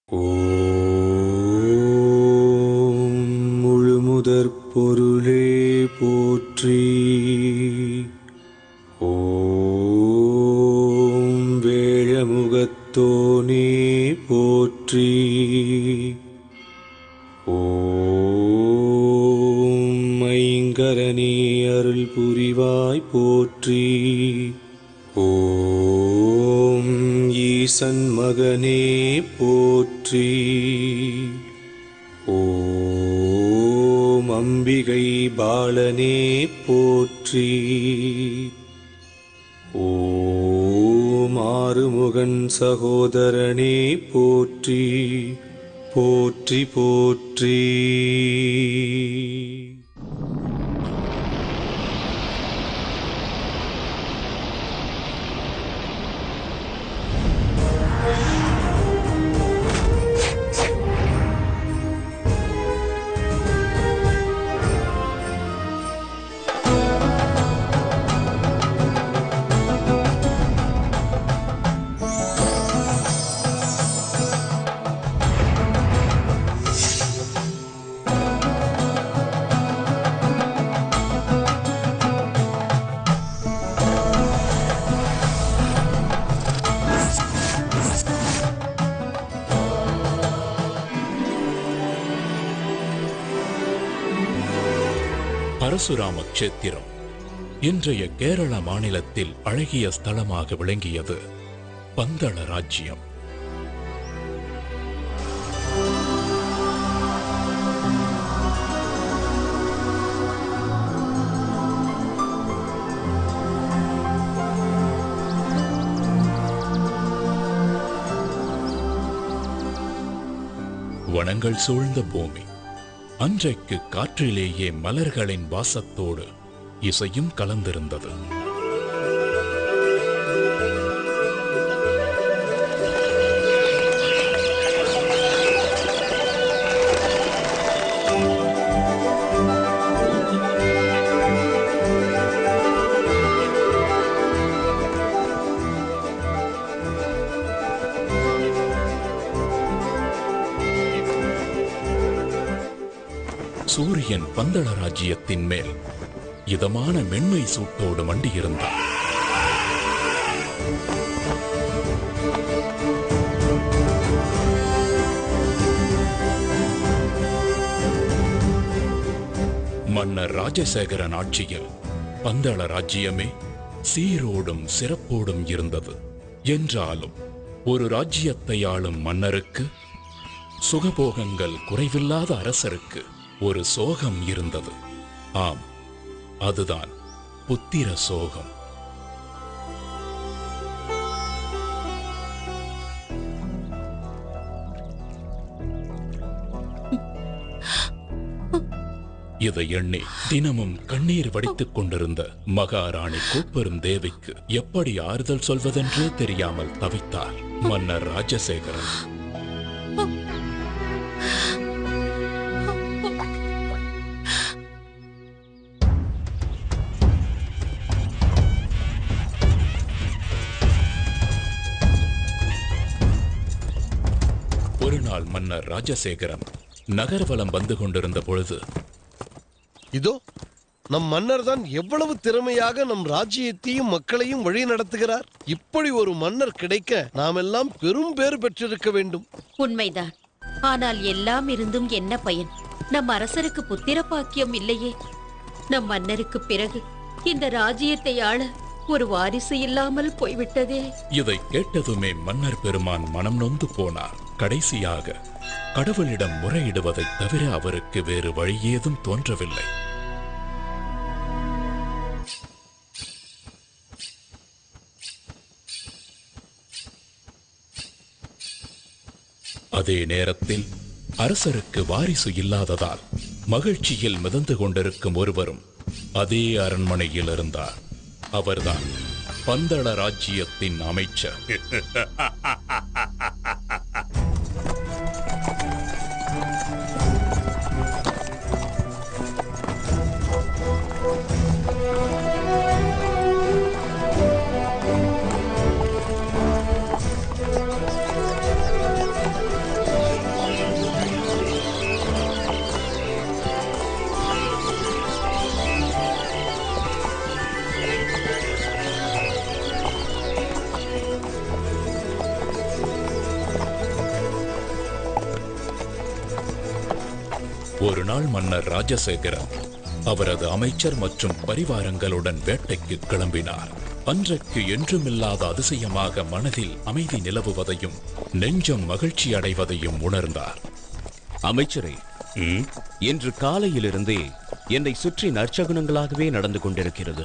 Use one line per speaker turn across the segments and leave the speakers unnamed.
ஓம் முழுமுதற் பொருளே போற்றி. ஓம் வேழமுகத்தோனே போற்றி. ஓம் ஐங்கரனே அருள் புரிவாய் போற்றி. ஓம் ஈசன் மகனே போற்றி. ஓம் அம்பிகை பாலனே போற்றி. ஓம் ஆறுமுகன் சகோதரனே போற்றி. போற்றி போற்றி.
பரசுராம க்ஷேத்திரம் இன்றைய கேரள மாநிலத்தில் அழகிய ஸ்தலமாக விளங்கியது பந்தள ராஜ்யம். வனங்கள் சூழ்ந்த பூமி. அன்றைக்கு காற்றிலேயே மலர்களின் வாசத்தோடு இசையும் கலந்திருந்தது. சூரியன் பந்தள ராஜ்யத்தின் மேல் இதமான மென்மை சூட்டோடு மண்டியிருந்தார். மன்னர் ராஜசேகரன் ஆட்சியில் பந்தள ராஜ்யமே சீரோடும் சிறப்போடும் இருந்தது. என்றாலும் ஒரு ராஜ்யத்தை ஆளும் மன்னருக்கு, சுகபோகங்கள் குறைவில்லாத அரசருக்கு ஒரு சோகம் இருந்தது. ஆம், அதுதான் புத்திர சோகம். இதை எண்ணி தினமும் கண்ணீர் வடித்துக் கொண்டிருந்த மகாராணி கோப்பெரும் தேவிக்கு எப்படி ஆறுதல் சொல்வதென்றே தெரியாமல் தவித்தார் மன்னர் ராஜசேகரன். ஒரு நாள் மன்னர் ராஜசேகரன் நகர்வலம் வந்து கொண்டிருந்த பொழுது,
இதோ நம் மன்னர் தான் எவ்வளவு திறமையாக நம் ராஜ்யத்தையும் மக்களையும் வழி நடத்துகிறார். இப்படி ஒரு மன்னர் கிடைக்க நாம் எல்லாம் பெரும் பேறு பெற்றிருக்க வேண்டும்.
உண்மைதான். ஆனால் எல்லாம் இருந்தும் என்ன பயன்? நம் அரசருக்கு புத்திர பாக்கியம் இல்லையே. நம் மன்னருக்கு பிறகு இந்த ராஜ்யத்தை ஆள ஒரு வாரிசு இல்லாமல் போய்விட்டதே.
இதை கேட்டதுமே மன்னர் பெருமான் மனம் நொந்து போனார். கடைசியாக கடவுளிடம் முறையிடுவதைத் தவிர அவருக்கு வேறு வழி ஏதும் தோன்றவில்லை. அதே நேரத்தில் அரசருக்கு வாரிசு இல்லாததால் மகிழ்ச்சியில் மிதந்து கொண்டிருக்கும் ஒருவரும் அதே அரண்மனையில் இருந்தார். அவர்தான் பந்தள ராஜ்யத்தின் அமைச்சர். ஒரு நாள் மன்னர் ராஜசேகரன் அவரது அமைச்சர் மற்றும் பரிவாரங்களுடன் வேட்டைக்கு கிளம்பினார். அன்றைக்கு என்றுமில்லாத அதிசயமாக மனதில் அமைதி நிலவுவதையும் நெஞ்சம் மகிழ்ச்சி அடைவதையும் உணர்ந்தார்.
அமைச்சரே, இன்று காலையிலிருந்தே என்னை சுற்றி நற்சகுனங்களாகவே நடந்து கொண்டிருக்கிறது.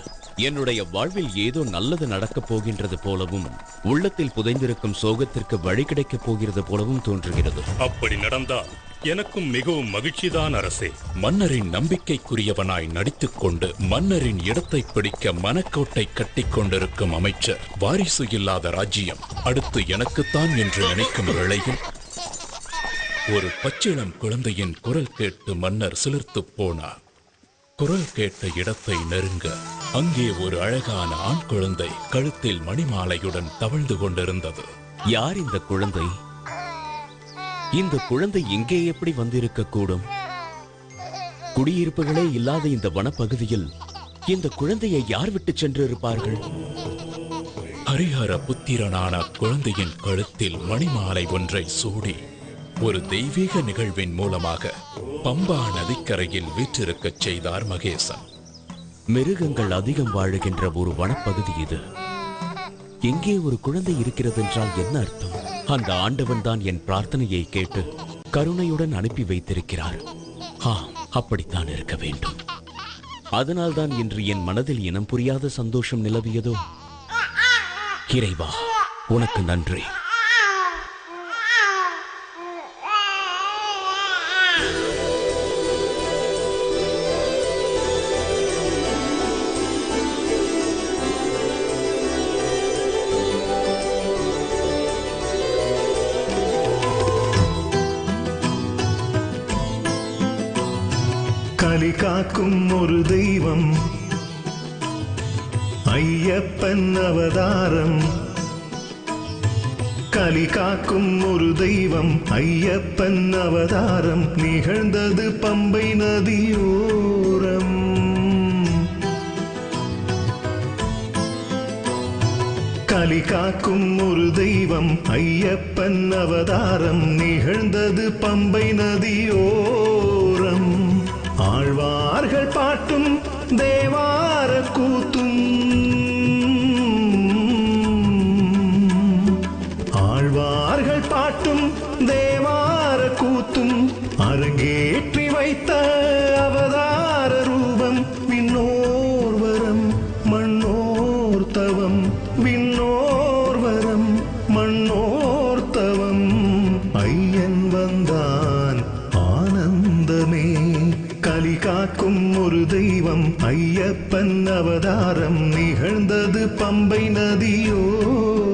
என்னுடைய வாழ்வில் ஏதோ நல்லது நடக்கப் போகின்றது போலவும், உள்ளத்தில் புதைந்திருக்கும் சோகத்திற்கு வழி கிடைக்கப் போகிறது போலவும் தோன்றுகிறது.
அப்படி நடந்தால் எனக்கும் மிகவும் மகிழ்ச்சிதான் அரசே.
மன்னரின் நம்பிக்கைக்குரியவனாய் நடித்துக் கொண்டு மன்னரின் இடத்தை பிடிக்க மனக்கோட்டை கட்டிக் கொண்டிருக்கும் அமைச்சர், வாரிசு இல்லாத ராஜ்யம் அடுத்து எனக்குத்தான் என்று நினைக்கும் வேளையில் ஒரு பச்சிளம் குழந்தையின் குரல் கேட்டு மன்னர் சிலிர்த்துப் போனார். குரல் கேட்ட இடத்தை நெருங்க அங்கே ஒரு அழகான ஆண் குழந்தை கழுத்தில் மணிமாலையுடன் தவழ்ந்து கொண்டிருந்தது.
யார் இந்த குழந்தை? இந்த குழந்தை இங்கே எப்படி வந்திருக்க கூடும்? குடியிருப்புகளே இல்லாத இந்த வனப்பகுதியில் இந்த குழந்தையை யார் விட்டு சென்று இருப்பார்கள்?
ஹரிஹர புத்திரனான குழந்தையின் கழுத்தில் மணிமாலை ஒன்றை சூடி ஒரு தெய்வீக நிகழ்வின் மூலமாக பம்பா நதிக்கரையில் வீற்றிருக்கச் செய்தார் மகேசன்.
மிருகங்கள் அதிகம் வாழுகின்ற ஒரு வனப்பகுதி இது. எங்கே ஒரு குழந்தை இருக்கிறது என்றால் என்ன அர்த்தம்? அந்த ஆண்டவன் தான் என் பிரார்த்தனையை கேட்டு கருணையுடன் அனுப்பி வைத்திருக்கிறார். அப்படித்தான் இருக்க வேண்டும். அதனால்தான் இன்று என் மனதில் இனம் புரியாத சந்தோஷம் நிலவியதோ. இறைவா, உனக்கு நன்றி.
கலி காக்கும் ஒரு தெய்வம் ஐயப்பன் அவதாரம். கலி காக்கும் ஒரு தெய்வம் ஐயப்பன் அவதாரம் நிகழ்ந்தது பம்பை நதியோரம். கலி காக்கும் ஒரு தெய்வம் ஐயப்பன் அவதாரம் நிகழ்ந்தது பம்பை நதியோரம். ஆழ்வார்கள் பாட்டும் தேவார கூத்தும், ஆழ்வார்கள் பாட்டும் தேவார கூத்தும் அரங்கேற்றி வைத்த அவதார ரூபம். விண்ணோர் வரம் மண்ணோர் தவம், விண்ணோர் வரம் மண்ணோர் தவம். ஐயன் வந்தான் ஆனந்தமே. கலி காக்கும் ஒரு தெய்வம் ஐயப்பன் அவதாரம் நிகழ்ந்தது பம்பை நதியோரம்.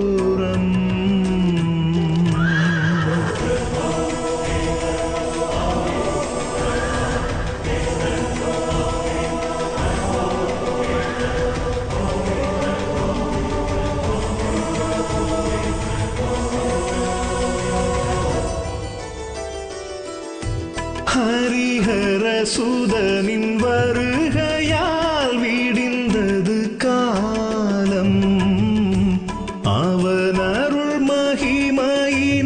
ஹரிஹர சுதனின் வருகையால் விடிந்தது காலம். அவன் அருள் மகிமையினால்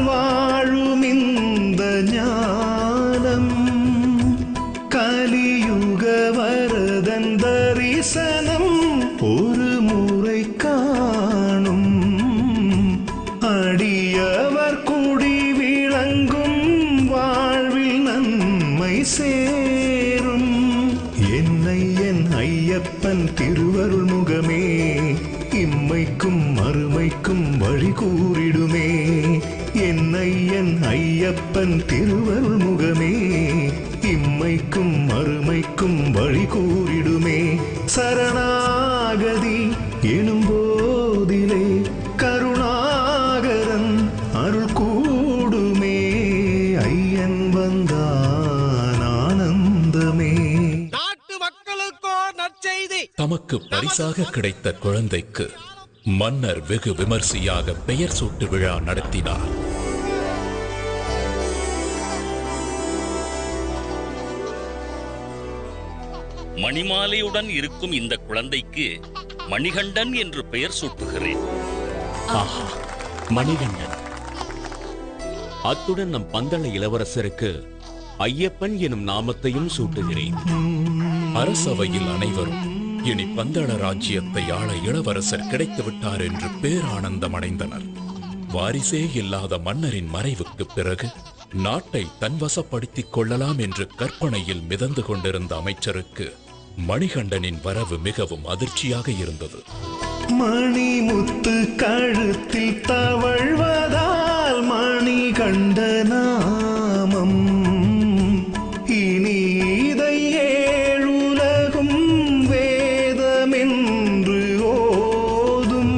வாழும் இந்த ஞானம். கலியுக வரதன் தரிசனம் ஒரு முறை காணும். அடியவர் குடி விளங்கும் வாழ்வில் நன்மை சேரும். என்னை என் ஐயப்பன் திருவருள் முகமே இம்மைக்கும் மறுமைக்கும் வழி கூறிடுமே. என்னை என் ஐயப்பன் திருவருள் முகமே இம்மைக்கும் மறுமைக்கும் வழி கூறிடுமே. சரணாகதி எனும் போதிலே கருணாகரன் அருள் கூடுமே. ஐயன் வந்தான் ஆனந்தமே.
நாட்டு மக்களுக்கோ நற்செய்தி.
தமக்கு பரிசாக கிடைத்த குழந்தைக்கு மன்னர் வெகு விமர்சையாக பெயர் சூட்டு விழா நடத்தினார்.
மணிமாலையுடன் இருக்கும் இந்த குழந்தைக்கு மணிகண்டன் என்று பெயர் சூட்டுகிறேன்.
ஆஹா, மணிகண்டன். அத்துடன் நம் பந்தள இளவரசருக்கு ஐயப்பன் எனும் நாமத்தையும் சூட்டுகிறேன்.
அரசவையில் அனைவரும் இனி பந்தள ராஜ்யத்தை ஆள இளவரசர் கிடைத்து விட்டார் என்று பேரானந்தம் அடைந்தனர். வாரிசே இல்லாத மன்னரின் மறைவுக்கு பிறகு நாட்டை தன்வசப்படுத்திக் கொள்ளலாம் என்று கற்பனையில் மிதந்து கொண்டிருந்த அமைச்சருக்கு மணிகண்டனின் வரவு மிகவும் அதிர்ச்சியாக இருந்தது.
மணிமுத்து கழுத்தில் தவழ்வதால் மணிகண்ட நாமம் இனி இதை ஏழுலகும் வேதமென்று ஓதும்.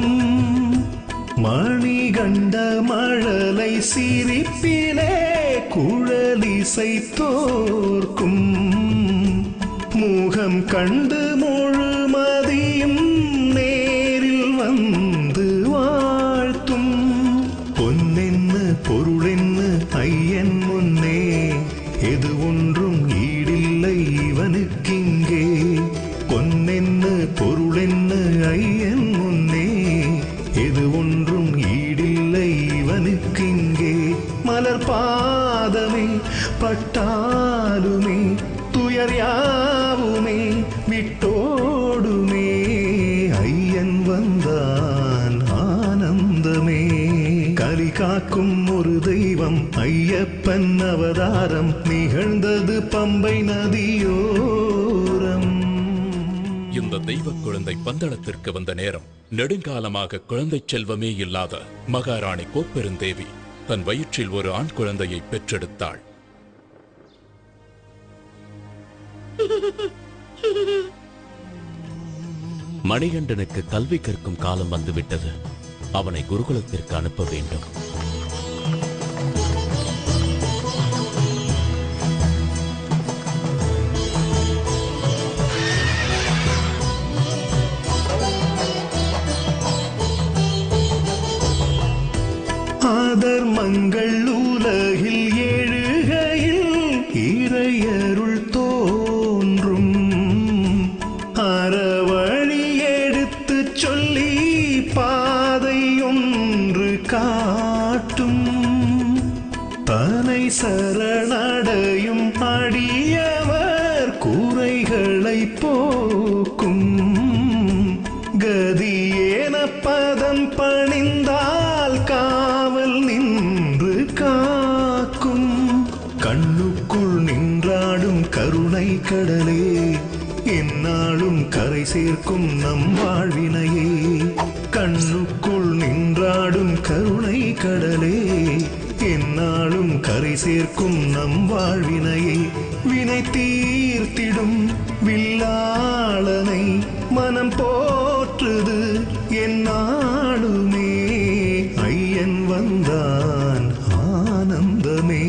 மணிகண்ட மழலை சிரிப்பிலே குழலிசை தோற்கும். முகம் கண்டு முழுமதியும் நேரில் வந்து வாழ்த்தும். பொன்னென்ன பொருளென்ன ஐயன் முன்னே எது ஒன்றும் ஈடில்லை இவனுக்கிங்கே. பொன்னென்ன பொருளென்ன ஐயன் முன்னே எது ஒன்றும் ஈடில்லை இவனுக்கிங்கே. மலர் பாதமே பட்டாலுமே துயர் யாவுமே விட்டோடுமே. ஐயன் வந்தான் ஆனந்தமே. கலி காக்கும் ஒரு தெய்வம் ஐயப்பன் அவதாரம் நிகழ்ந்தது பம்பை நதியோரம்.
இந்த தெய்வ குழந்தை பந்தளத்திற்கு வந்த நேரம் நெடுங்காலமாக குழந்தை செல்வமே இல்லாத மகாராணி கோப்பெருந்தேவி தன் வயிற்றில் ஒரு ஆண் குழந்தையை பெற்றெடுத்தாள்.
மணிகண்டனுக்கு கல்வி கற்கும் காலம் வந்துவிட்டது. அவனை குருகுலத்திற்கு அனுப்ப வேண்டும்.
ஆதர்மங்கள் உலகில் எழுகையில் இறையருள் தோன்றும். அறவழி எடுத்து சொல்லி பாதை ஒன்று காட்டும். தனை சரணடையும் அடியவர் குறைகளை போக்கும். கதியேன பதம் பணிந்தால் காவல் நின்று காக்கும். கண்ணுக்குள் நின்றாடும் கருணை கடலே எந்நாளும் கரை சேர்க்கும் நம் வாழ்வினையே. கண்ணுக்குள் நின்றாடும் கருணை கடலே எந்நாளும் கரை சேர்க்கும் நம் வாழ்வினையே. வினை தீர்த்திடும் வில்லாளனை மனம் போற்றுது எந்நாளுமே. ஐயன் வந்தான் ஆனந்தமே.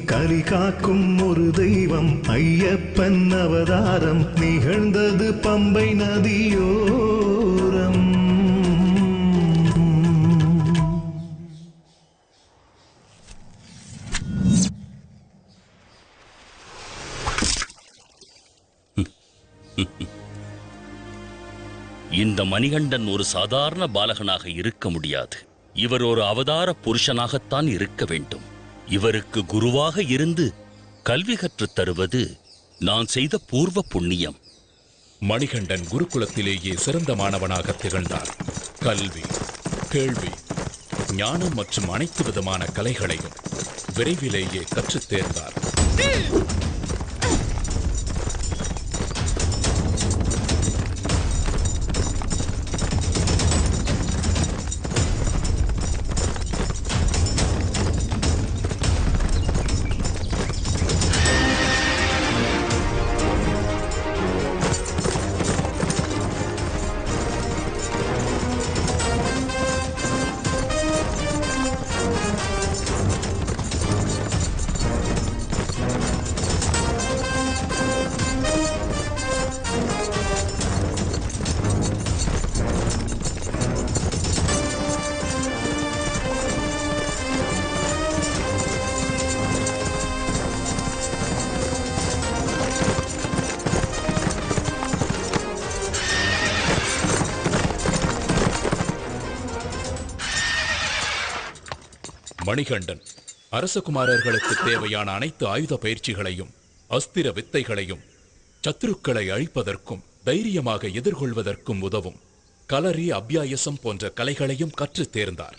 கலி காக்கும் ஒரு தெய்வம் ஐயப்பன் அவதாரம் நிகழ்ந்தது பம்பை நதியோரம்.
இந்த மணிகண்டன் ஒரு சாதாரண பாலகனாக இருக்க முடியாது. இவர் ஒரு அவதார புருஷனாகத்தான் இருக்க வேண்டும். இவருக்கு குருவாக இருந்து கல்வி கற்றுத் தருவது நான் செய்த பூர்வ புண்ணியம்.
மணிகண்டன் குருகுலத்திலேயே சிறந்த மாணவனாக திகழ்ந்தார். கல்வி, கேள்வி, ஞானம் மற்றும் அனைத்து விதமான கலைகளையும் விரைவிலேயே கற்றுத் தேர்ந்தார். மணிகண்டன் அரசகுமாரர்களுக்கு தேவையான அனைத்து ஆயுத பயிற்சிகளையும் அஸ்திர வித்தைகளையும் சத்துருக்களை அழிப்பதற்கும் தைரியமாக எதிர்கொள்வதற்கும் உதவும் கலரி அபியாயசம் போன்ற கலைகளையும் கற்றுத் தேர்ந்தார்.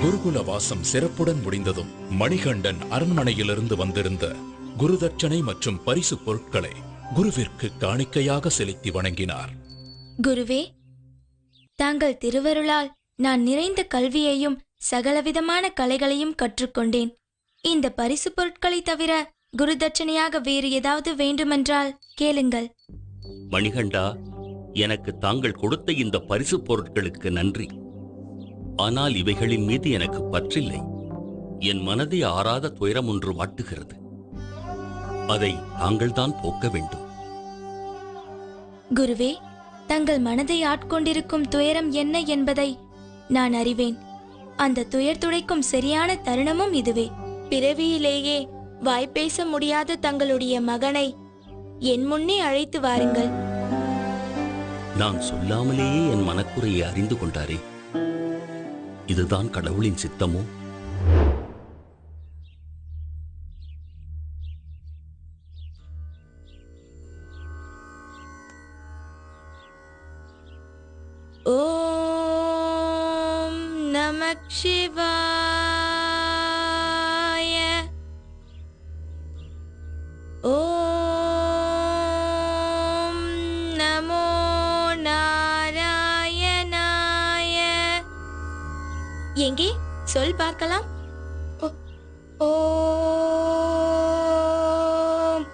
குருகுல வாசம் சிறப்புடன் முடிந்ததும் மணிகண்டன் அரண்மனையிலிருந்து வந்திருந்த குருதட்சணை மற்றும் பரிசு பொருட்களை குருவிற்கு காணிக்கையாக செலுத்தி வணங்கினார்.
குருவே, தாங்கள் திருவருளால் நான் நிறைந்த கல்வியையும் சகலவிதமான கலைகளையும் கற்றுக்கொண்டேன். இந்த பரிசு பொருட்களை தவிர குருதட்சணையாக வேறு ஏதாவது வேண்டுமென்றால் கேளுங்கள்.
மணிகண்டா, எனக்கு தாங்கள் கொடுத்த இந்த பரிசு பொருட்களுக்கு நன்றி. ஆனால் இவைகளின் மீது எனக்கு பற்றில்லை. என் மனதை ஆறாத துயரம் ஒன்று வாட்டுகிறது. அதை தாங்கள்தான் போக்க வேண்டும்.
குருவே, தங்கள் மனதை ஆட்கொண்டிருக்கும் துயரம் என்ன என்பதை நான் அறிவேன். அந்த துயர் துடைக்கும் சரியான தருணமும் இதுவே. பிறவியிலேயே வாய்ப்பேச முடியாத தங்களுடைய மகனை என் முன்னே அழைத்து வாருங்கள்.
நான் சொல்லாமலேயே என் மனக்குறையை அறிந்து கொண்டாரே. இதுதான் கடவுளின் சித்தமோ?
ஓம் நமக் சிவாய. ஓம் நமோ நாராயணாய. எங்கே சொல் பார்க்கலாம். ஓம்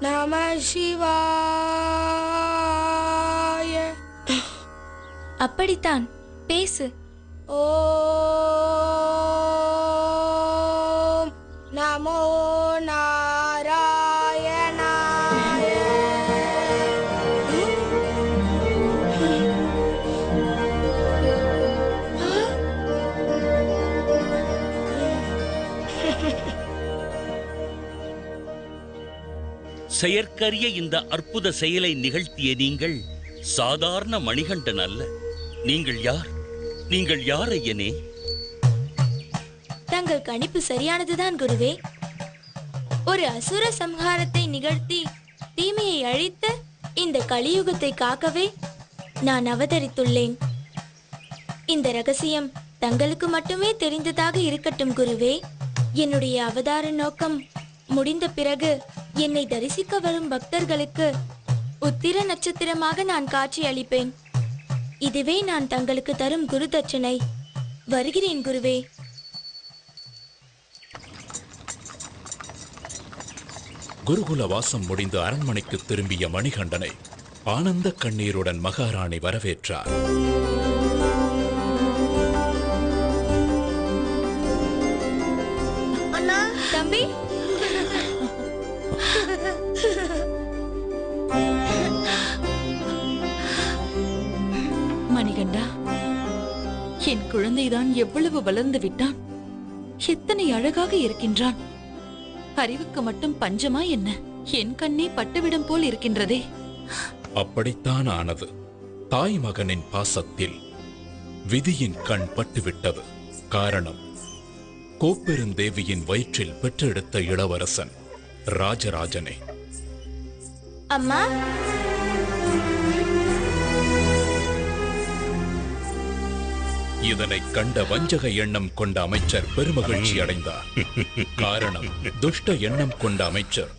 நம சிவாய. அப்படித்தான், பேசு. ஓம் நமோ நாராயணாய.
செயற்கரிய இந்த அற்புத செயலை நிகழ்த்திய நீங்கள் சாதாரண மணிகண்டன் அல்ல. நீங்கள் யார்? நீங்கள் யார் ஐயனே?
தங்கள் கணிப்பு சரியானதுதான் குருவே. ஒரு அசுர சம்ஹாரத்தை நிகழ்த்தி தீமையை அழித்து இந்த கலியுகத்தை காக்கவே நான் அவதரித்துள்ளேன். இந்த ரகசியம் தங்களுக்கு மட்டுமே தெரிந்ததாக இருக்கட்டும் குருவே. என்னுடைய அவதார நோக்கம் முடிந்த பிறகு என்னை தரிசிக்க வரும் பக்தர்களுக்கு உத்திர நட்சத்திரமாக நான் காட்சி அளிப்பேன். இதுவே நான் தங்களுக்கு தரும் குரு தட்சணை. வருகிறேன் குருவே.
குருகுல வாசம் முடிந்து அரண்மனைக்கு திரும்பிய மணிகண்டனை ஆனந்த கண்ணீருடன் மகாராணி வரவேற்றார்.
அண்ணா, தம்பி.
மணிகண்டா, என் குழந்தைதான் எவ்வளவு வளர்ந்து விட்டான். எத்தனை அழகாக இருக்கின்றான். அறிவுக்கு மட்டும் பஞ்சமா என்ன? என் கண்ணே பட்டுவிடும் போல் இருக்கின்றதே.
அப்படித்தான் ஆனது. தாய் மகனின் பாசத்தில் விதியின் கண் பட்டுவிட்டது. காரணம், கோப்பெருந்தேவியின் வயிற்றில் பெற்றெடுத்த இளவரசன் ராஜராஜனே.
அம்மா,
இதனை கண்ட வஞ்சக எண்ணம் கொண்ட அமைச்சர் பெருமகிழ்ச்சி அடைந்தார். காரணம், துஷ்ட எண்ணம் கொண்ட அமைச்சர்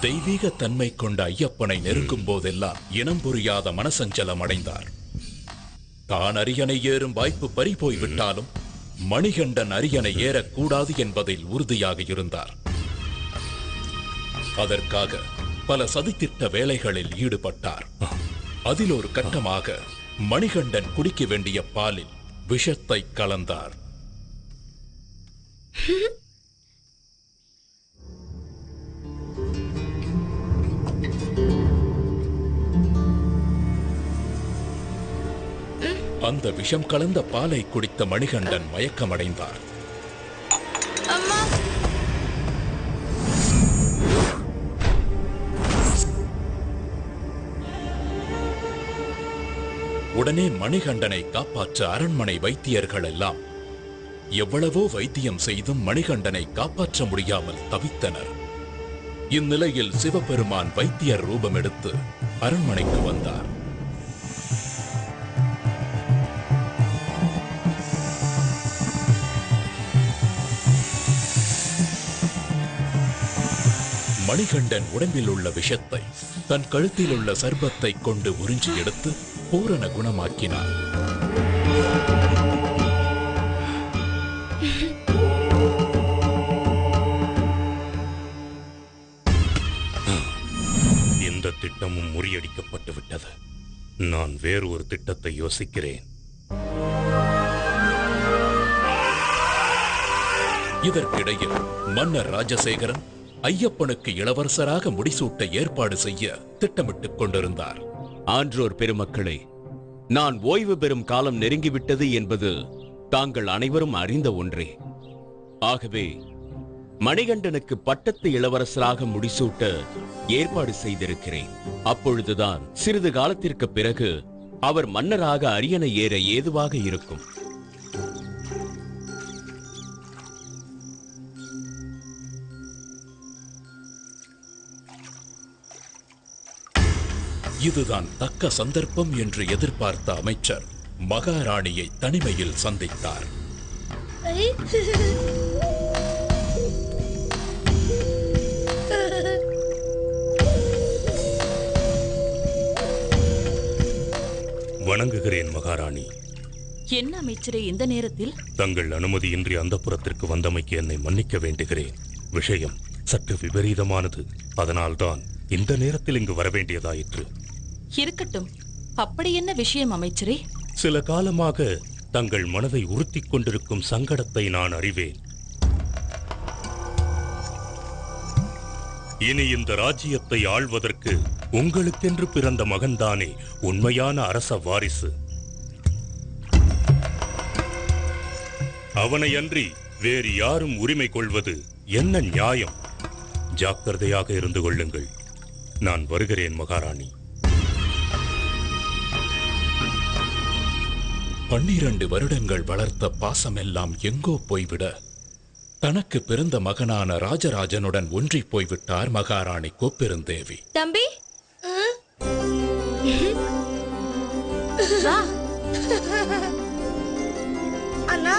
தெய்வீக தன்மை கொண்ட ஐயப்பனை நெருங்கும் போதெல்லாம் இனம் புரியாத மனசஞ்சலம் அடைந்தார். தான் அரியணை ஏறும் வாய்ப்பு பறிபோய் விட்டாலும் மணிகண்டன் அரியணை ஏறக்கூடாது என்பதில் உறுதியாக இருந்தார். அதற்காக பல சதித்திட்ட வேலைகளில் ஈடுபட்டார். அதில் ஒரு கட்டமாக மணிகண்டன் குடிக்க வேண்டிய பாலில் விஷத்தை கலந்தார். அந்த விஷம் கலந்த பாலை குடித்த மணிகண்டன் மயக்கமடைந்தார்.
அம்மா,
உடனே மணிகண்டனை காப்பாற்ற அரண்மனை வைத்தியர்கள் எல்லாம் எவ்வளவோ வைத்தியம் செய்தும் மணிகண்டனை காப்பாற்ற முடியாமல் தவித்தனர். இந்நிலையில் சிவபெருமான் வைத்தியர் ரூபம் எடுத்து அரண்மனைக்கு வந்தார். மணிகண்டன் உடம்பில் உள்ள விஷத்தை தன் கழுத்தில் உள்ள சர்பத்தை கொண்டு உறிஞ்சி எடுத்து பூரண குணமாக்கினார்.
இந்த திட்டமும் முறியடிக்கப்பட்டு விட்டது. நான் வேறு ஒரு திட்டத்தை யோசிக்கிறேன்.
இதற்கிடையில் மன்னர் ராஜசேகரன் ஐயப்பனுக்கு இளவரசராக முடிசூட்ட ஏற்பாடு செய்ய திட்டமிட்டுக் கொண்டிருந்தார்.
ஆன்றோர் பெருமக்களே, நான் ஓய்வு பெறும் காலம் நெருங்கிவிட்டது என்பது தாங்கள் அனைவரும் அறிந்த ஒன்றே. ஆகவே மணிகண்டனுக்கு பட்டத்து இளவரசராக முடிசூட்ட ஏற்பாடு செய்திருக்கிறேன். அப்பொழுதுதான் சிறிது காலத்திற்கு பிறகு அவர் மன்னராக அரியணை ஏற ஏதுவாக இருக்கும்.
இதுதான் தக்க சந்தர்ப்பம் என்று எதிர்பார்த்த அமைச்சர் மகாராணியை தனிமையில் சந்தித்தார்.
வணங்குகிறேன் மகாராணி.
என்ன அமைச்சரே இந்த நேரத்தில்?
தங்கள் அனுமதியின்றி அந்தப்புரத்திற்கு வந்தமைக்கு என்னை மன்னிக்க வேண்டுகிறேன். விஷயம் சற்று விபரீதமானது. அதனால்தான் இந்த நேரத்தில் இங்கு வரவேண்டியதாயிற்று.
இருக்கட்டும், அப்படி என்ன விஷயம் அமைச்சரே?
சில காலமாக தங்கள் மனதை உறுத்திக் கொண்டிருக்கும் சங்கடத்தை நான் அறிவேன். இனி இந்த ராஜ்யத்தை ஆள்வதற்கு உங்களுக்கென்று பிறந்த மகன்தானே உண்மையான அரச வாரிசு. அவனை அன்றி வேறு யாரும் உரிமை கொள்வது என்ன நியாயம்? ஜாக்கிரதையாக இருந்து கொள்ளுங்கள். நான் வருகிறேன் மகாராணி.
12 வருடங்கள் வளர்த்த பாசமெல்லாம் எங்கோ போய்விட தனக்கு பிறந்த மகனான ராஜராஜனுடன் ஒன்றி போய்விட்டார் மகாராணி கோப்பெருந்தேவி.
தம்பி,
வா.
அண்ணா,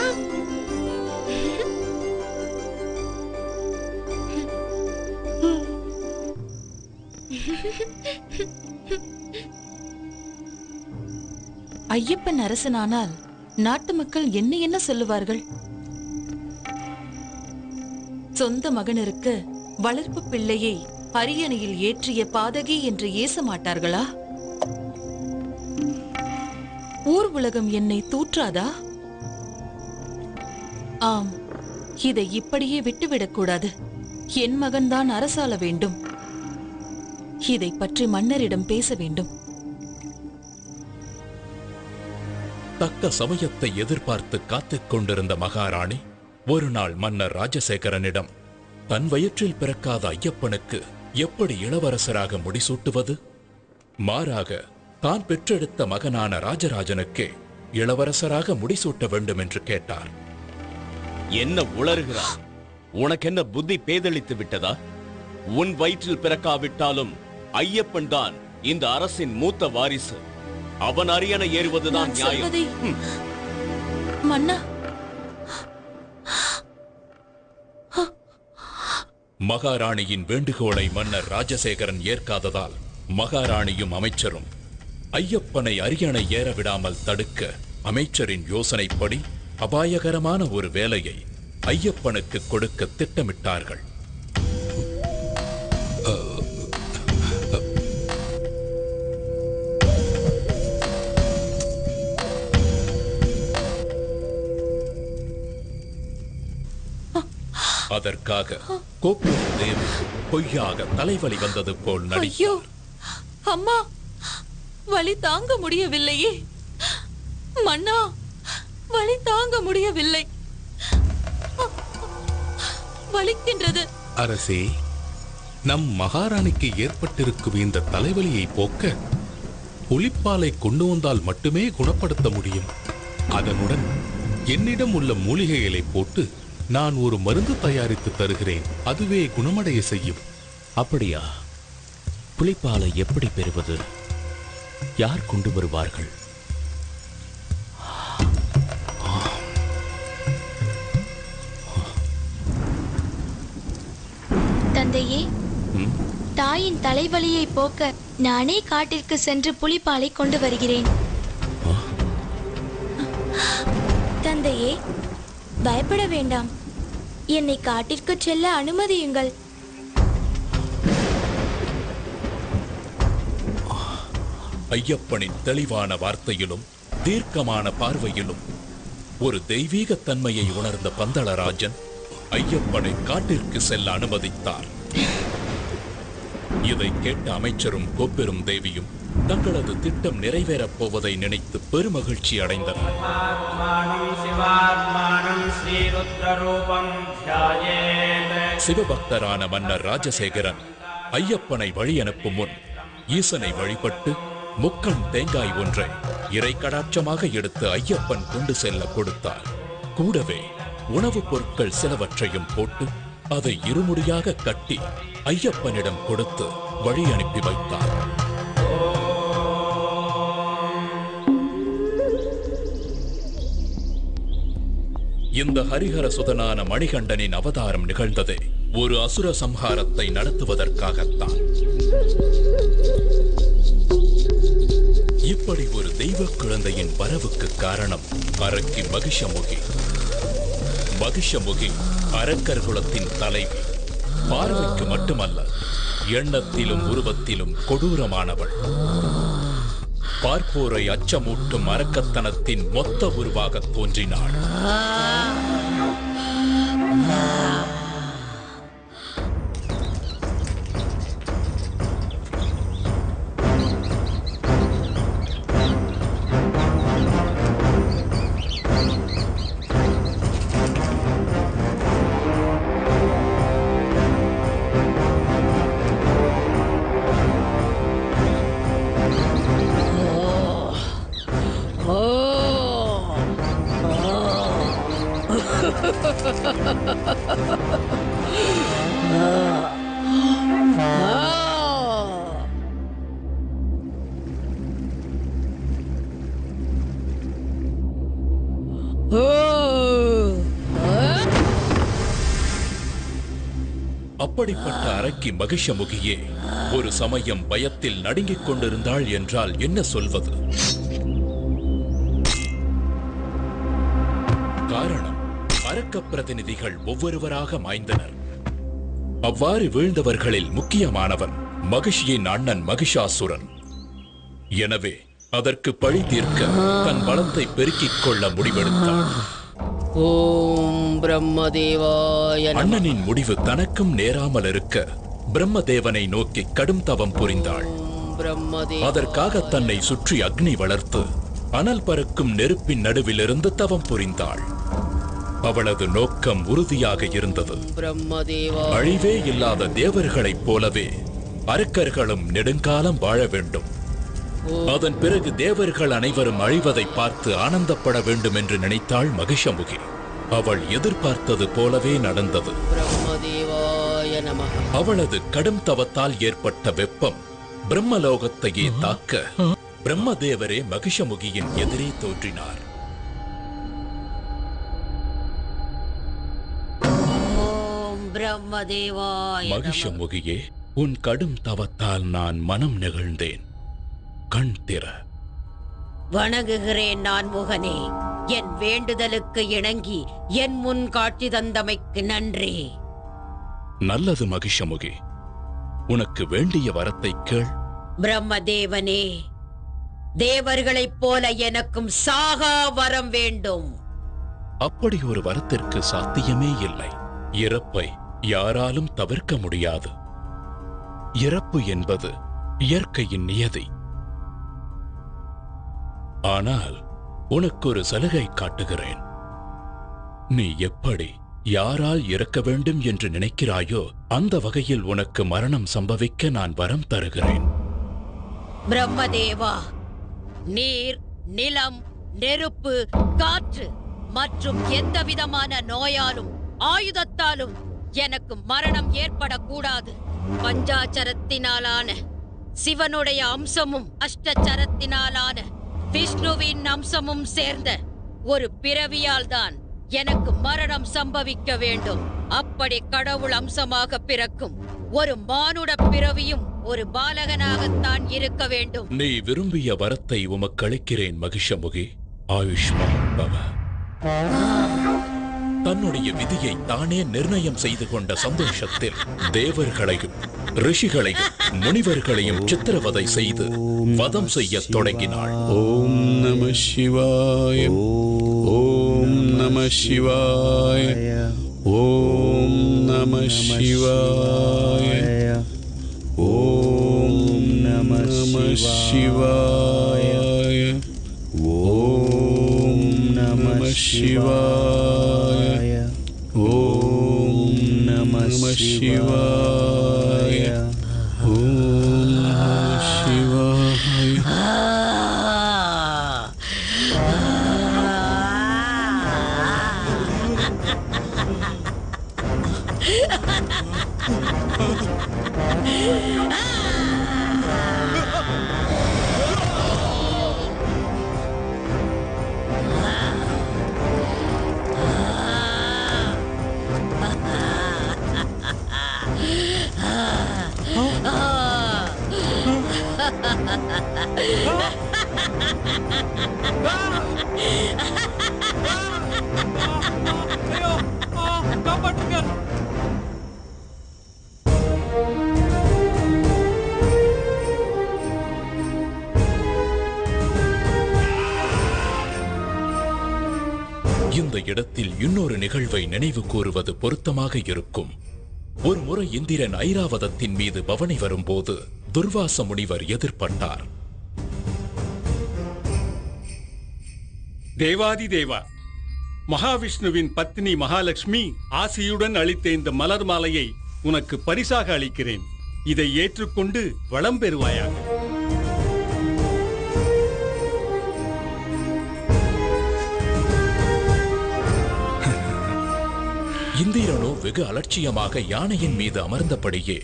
ஐயப்பன் அரசனானால் நாட்டு மக்கள் என்ன என்ன சொல்லுவார்கள்? சொந்த மகனிற்கு வளர்ப்பு பிள்ளையை அரியணையில் ஏற்றிய பாதகி என்று ஏச மாட்டார்களா? ஊர் உலகம் என்னை தூற்றாதா? ஆம், இதை இப்படியே விட்டுவிடக்கூடாது. என் மகன்தான் அரசாள வேண்டும். இதை பற்றி மன்னரிடம் பேச வேண்டும்.
தக்க சமயத்தை எதிர்பார்த்து காத்துக் கொண்டிருந்த மகாராணி ஒரு நாள் மன்னர் ராஜசேகரனிடம் தன் வயிற்றில் பிறக்காத ஐயப்பனுக்கு எப்படி இளவரசராக முடிசூட்டுவது, மாறாக தான் பெற்றெடுத்த மகனான ராஜராஜனுக்கே இளவரசராக முடிசூட்ட வேண்டும் என்று கேட்டார்.
என்ன உளறுகிறார்? உனக்கென்ன புத்தி பேதளித்து விட்டதா? உன் வயிற்றில் பிறக்காவிட்டாலும் ஐயப்பன் தான் இந்த அரசின் மூத்த வாரிசு. அவன் அரியணை ஏறுவதுதான்
நான்
நியாயம்.
சொல்வதை- மன்னா,
மகாராணியின் வேண்டுகோளை மன்னர் ராஜசேகரன் ஏற்காததால் மகாராணியும் அமைச்சரும் ஐயப்பனை அரியணை ஏற விடாமல் தடுக்க அமைச்சரின் யோசனைப்படி அபாயகரமான ஒரு வேலையை ஐயப்பனுக்கு கொடுக்க திட்டமிட்டார்கள். அதற்காக கோப்பூர் தேவி பொய்யாக தலைவலி வந்தது போல்
ஐயோ
நடித்தார்.
அம்மா, வலி தாங்க முடியவில்லையே. மன்னா, வலி தாங்க முடியவில்லை. வலிக்கின்றது.
அரசே, நம் மகாராணிக்கு ஏற்பட்டிருக்கும் இந்த தலைவலியை போக்க புலிப்பாலை கொண்டு வந்தால் மட்டுமே குணப்படுத்த முடியும். அதனுடன் என்னிடம் உள்ள மூலிகைகளை போட்டு நான் ஒரு மருந்து தயாரித்து தருகிறேன். அதுவே குணமடைய செய்யும்.
அப்படியா? புலிப்பாலை எப்படி பெறுவது? யார் கொண்டு வருவார்கள்?
தந்தையே, தாயின் தலைவலியை போக்க நானே காட்டிற்கு சென்று புலிப்பாலை கொண்டு வருகிறேன். தந்தையே, பயப்பட வேண்டாம். என்னை காட்டிற்கு செல்ல அனுமதியுங்கள்.
ஐயப்பனின் தெளிவான வார்த்தையிலும் தீர்க்கமான பார்வையிலும் ஒரு தெய்வீக தன்மையை உணர்ந்த பந்தளராஜன் ஐயப்பனை காட்டிற்கு செல்ல அனுமதித்தார். இதை கேட்ட அமைச்சரும் கோப்பெரும் தேவியும் தங்களது திட்டம் நிறைவேறப் போவதை நினைத்து பெருமகிழ்ச்சி அடைந்தனர். சிவபக்தரான மன்னர் ராஜசேகரன் ஐயப்பனை வழி அனுப்பும் முன் ஈசனை வழிபட்டு முக்கண் தேங்காய் ஒன்றை இறை கடாட்சமாக எடுத்து ஐயப்பன் கொண்டு செல்ல கொடுத்தார். கூடவே உணவுப் பொருட்கள் சிலவற்றையும் போட்டு அதை இருமுடியாக கட்டி ஐயப்பனிடம் கொடுத்து வழி அனுப்பி வைத்தார். இந்த ஹரிஹர சுதனான மணிகண்டனின் அவதாரம் நிகழ்ந்ததே ஒரு அசுர சம்ஹாரத்தை நடத்துவதற்காகத்தான். இப்படி ஒரு தெய்வ குழந்தையின் வரவுக்கு காரணம் அரக்கி மகிஷமுகி. மகிஷமுகி அரக்கர் குலத்தின் தலைவி. பார்வைக்கு மட்டுமல்ல, எண்ணத்திலும் உருவத்திலும் கொடூரமானவள். பார்ப்போரை அச்சமூட்டும் அரக்கத்தனத்தின் மொத்த உருவாக தோன்றினாள். அப்படிப்பட்ட அரக்கி மகிஷமுகியே ஒரு சமயம் பயத்தில் நடுங்கிக் கொண்டிருந்தாள் என்றால் என்ன சொல்வது? காரணம், அரக்க பிரதிநிதிகள் ஒவ்வொருவராக மாய்ந்தனர். அவ்வாறு வீழ்ந்தவர்களில் முக்கியமானவன் மகிஷியின் அண்ணன் மகிஷாசுரன். எனவே அதற்கு பழி தீர்க்க தன் பலத்தை பெருக்கிக் கொள்ள முடிவெடுத்தான்.
ஓம் பிரம்மதேவாய நமः.
அண்ணனின் முடிவு தனக்கும் நேராமல் இருக்க பிரம்மதேவனை நோக்கி கடும் தவம் புரிந்தாள். அதற்காக தன்னை சுற்றி அக்னி வளர்த்து அனல் பறக்கும் நெருப்பின் நடுவிலிருந்து தவம் புரிந்தாள். அவளது நோக்கம் உறுதியாக இருந்தது. அழிவே இல்லாத தேவர்களைப் போலவே அரக்கர்களும் நெடுங்காலம் வாழ வேண்டும். அதன் பிறகு தேவர்கள் அனைவரும் அழிவதை பார்த்து ஆனந்தப்பட வேண்டும் என்று நினைத்தாள் மகிஷமுகி. அவள் எதிர்பார்த்தது போலவே நடந்தது. அவளது கடும் தவத்தால் ஏற்பட்ட வெப்பம் பிரம்மலோகத்தையே தாக்க பிரம்மதேவரே மகிஷமுகியின் எதிரே தோன்றினார்.
ஓம் பிரம்மதேவாய நமः.
மகிஷமுகியே, உன் கடும் தவத்தால் நான் மனம் நெகிழ்ந்தேன். கண் திற.
வணங்குகிறேன் நான் முகனே. என் வேண்டுதலுக்கு இணங்கி என் முன் காட்சி தந்தமைக்கு நன்றி.
நல்லது மகிஷமுகி, உனக்கு வேண்டிய வரத்தை கேள்.
பிரம்மதேவனே, தேவர்களைப் போல எனக்கும் சாகா வரம் வேண்டும்.
அப்படி ஒரு வரத்திற்கு சாத்தியமே இல்லை. இறப்பை யாராலும் தவிர்க்க முடியாது. இறப்பு என்பது இயற்கையின் நியதி. ஆனால் உனக்கு ஒரு சலுகை காட்டுகிறேன். நீ எப்படி யாரால் இறக்க வேண்டும் என்று நினைக்கிறாயோ அந்த வகையில் உனக்கு மரணம் சம்பவிக்க நான் வரம் தருகிறேன்.
பிரம்மதேவா, நீர், நிலம், நெருப்பு, காற்று மற்றும் எந்த விதமான நோயாலும் ஆயுதத்தாலும் எனக்கு மரணம் ஏற்படக்கூடாது. பஞ்சாச்சரத்தினாலான சிவனுடைய அம்சமும் அஷ்டச்சரத்தினாலான விஷ்ணுவின் அம்சமும் சேர்ந்த ஒரு பிறவியால் தான் எனக்கு மரணம் சம்பவிக்க வேண்டும். அப்படி கடவுள் அம்சமாக பிறக்கும் ஒரு மானுட பிறவியும் ஒரு பாலகனாகத்தான் இருக்க வேண்டும்.
நீ விரும்பிய வரத்தை உமக்கு அளிக்கிறேன் மகிஷமுகி. ஆயுஷ்மான் பவ. தன்னுடைய விதியை தானே நிர்ணயம் செய்து கொண்ட சந்தோஷத்தில் தேவர்களையும் ரிஷிகளையும் முனிவர்களையும் சித்திரவதை செய்து வதம் செய்ய தொடங்கினாள்.
ஓம் நம சிவாய. ஓம் நம சிவாய. ஓம் நம சிவாய. ஓம் நம சிவாய. ஓம் நம சிவாய. ஓம் நம சிவாய. ஓம் நம சிவாய.
இந்த இடத்தில் இன்னொரு நிகழ்வை நினைவு கூறுவது பொருத்தமாக இருக்கும். ஒரு முறை இந்திரன் ஐராவதத்தின் மீது பவனி வரும்போது துர்வாச முனிவர் எதிர்பட்டார்.
தேவாதி தேவா, மகாவிஷ்ணுவின் பத்னி மகாலட்சுமி ஆசியுடன் அளித்த இந்த மலர் மாலையை உனக்கு பரிசாக அளிக்கிறேன். இதை ஏற்றுக்கொண்டு வளம் பெறுவாயாக.
இந்திரனோ வெகு அலட்சியமாக யானையின் மீது அமர்ந்தபடியே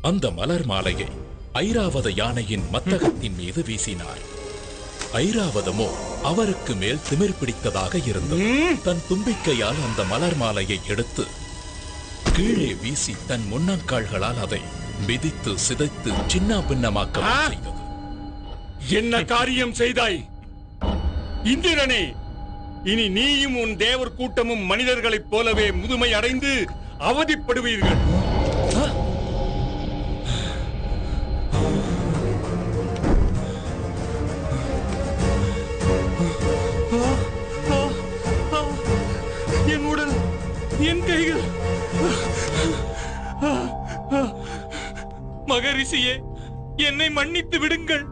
அந்த மலர் மாலையை ஐராவத யானையின் மத்தகத்தின் மீது வீசினார். ஐராவதமோ அவருக்கு மேல் திமிர் பிடித்ததாக இருந்தது. தன் தும்பிக்கையால் அந்த மலர் மாலையை எடுத்து கீழே வீசி தன் முன்னங்கால்களால் அதை மிதித்து சிதைத்து சின்ன பின்னமாக்க செய்தது.
என்ன காரியம் செய்தாய் இந்திரனே? இனி நீயும் உன் தேவர் கூட்டமும் மனிதர்களைப் போலவே முதுமை அடைந்து அவதிப்படுவீர்கள். என் உடல், என் கைகள். மகரிஷியே, என்னை மன்னித்து விடுங்கள்.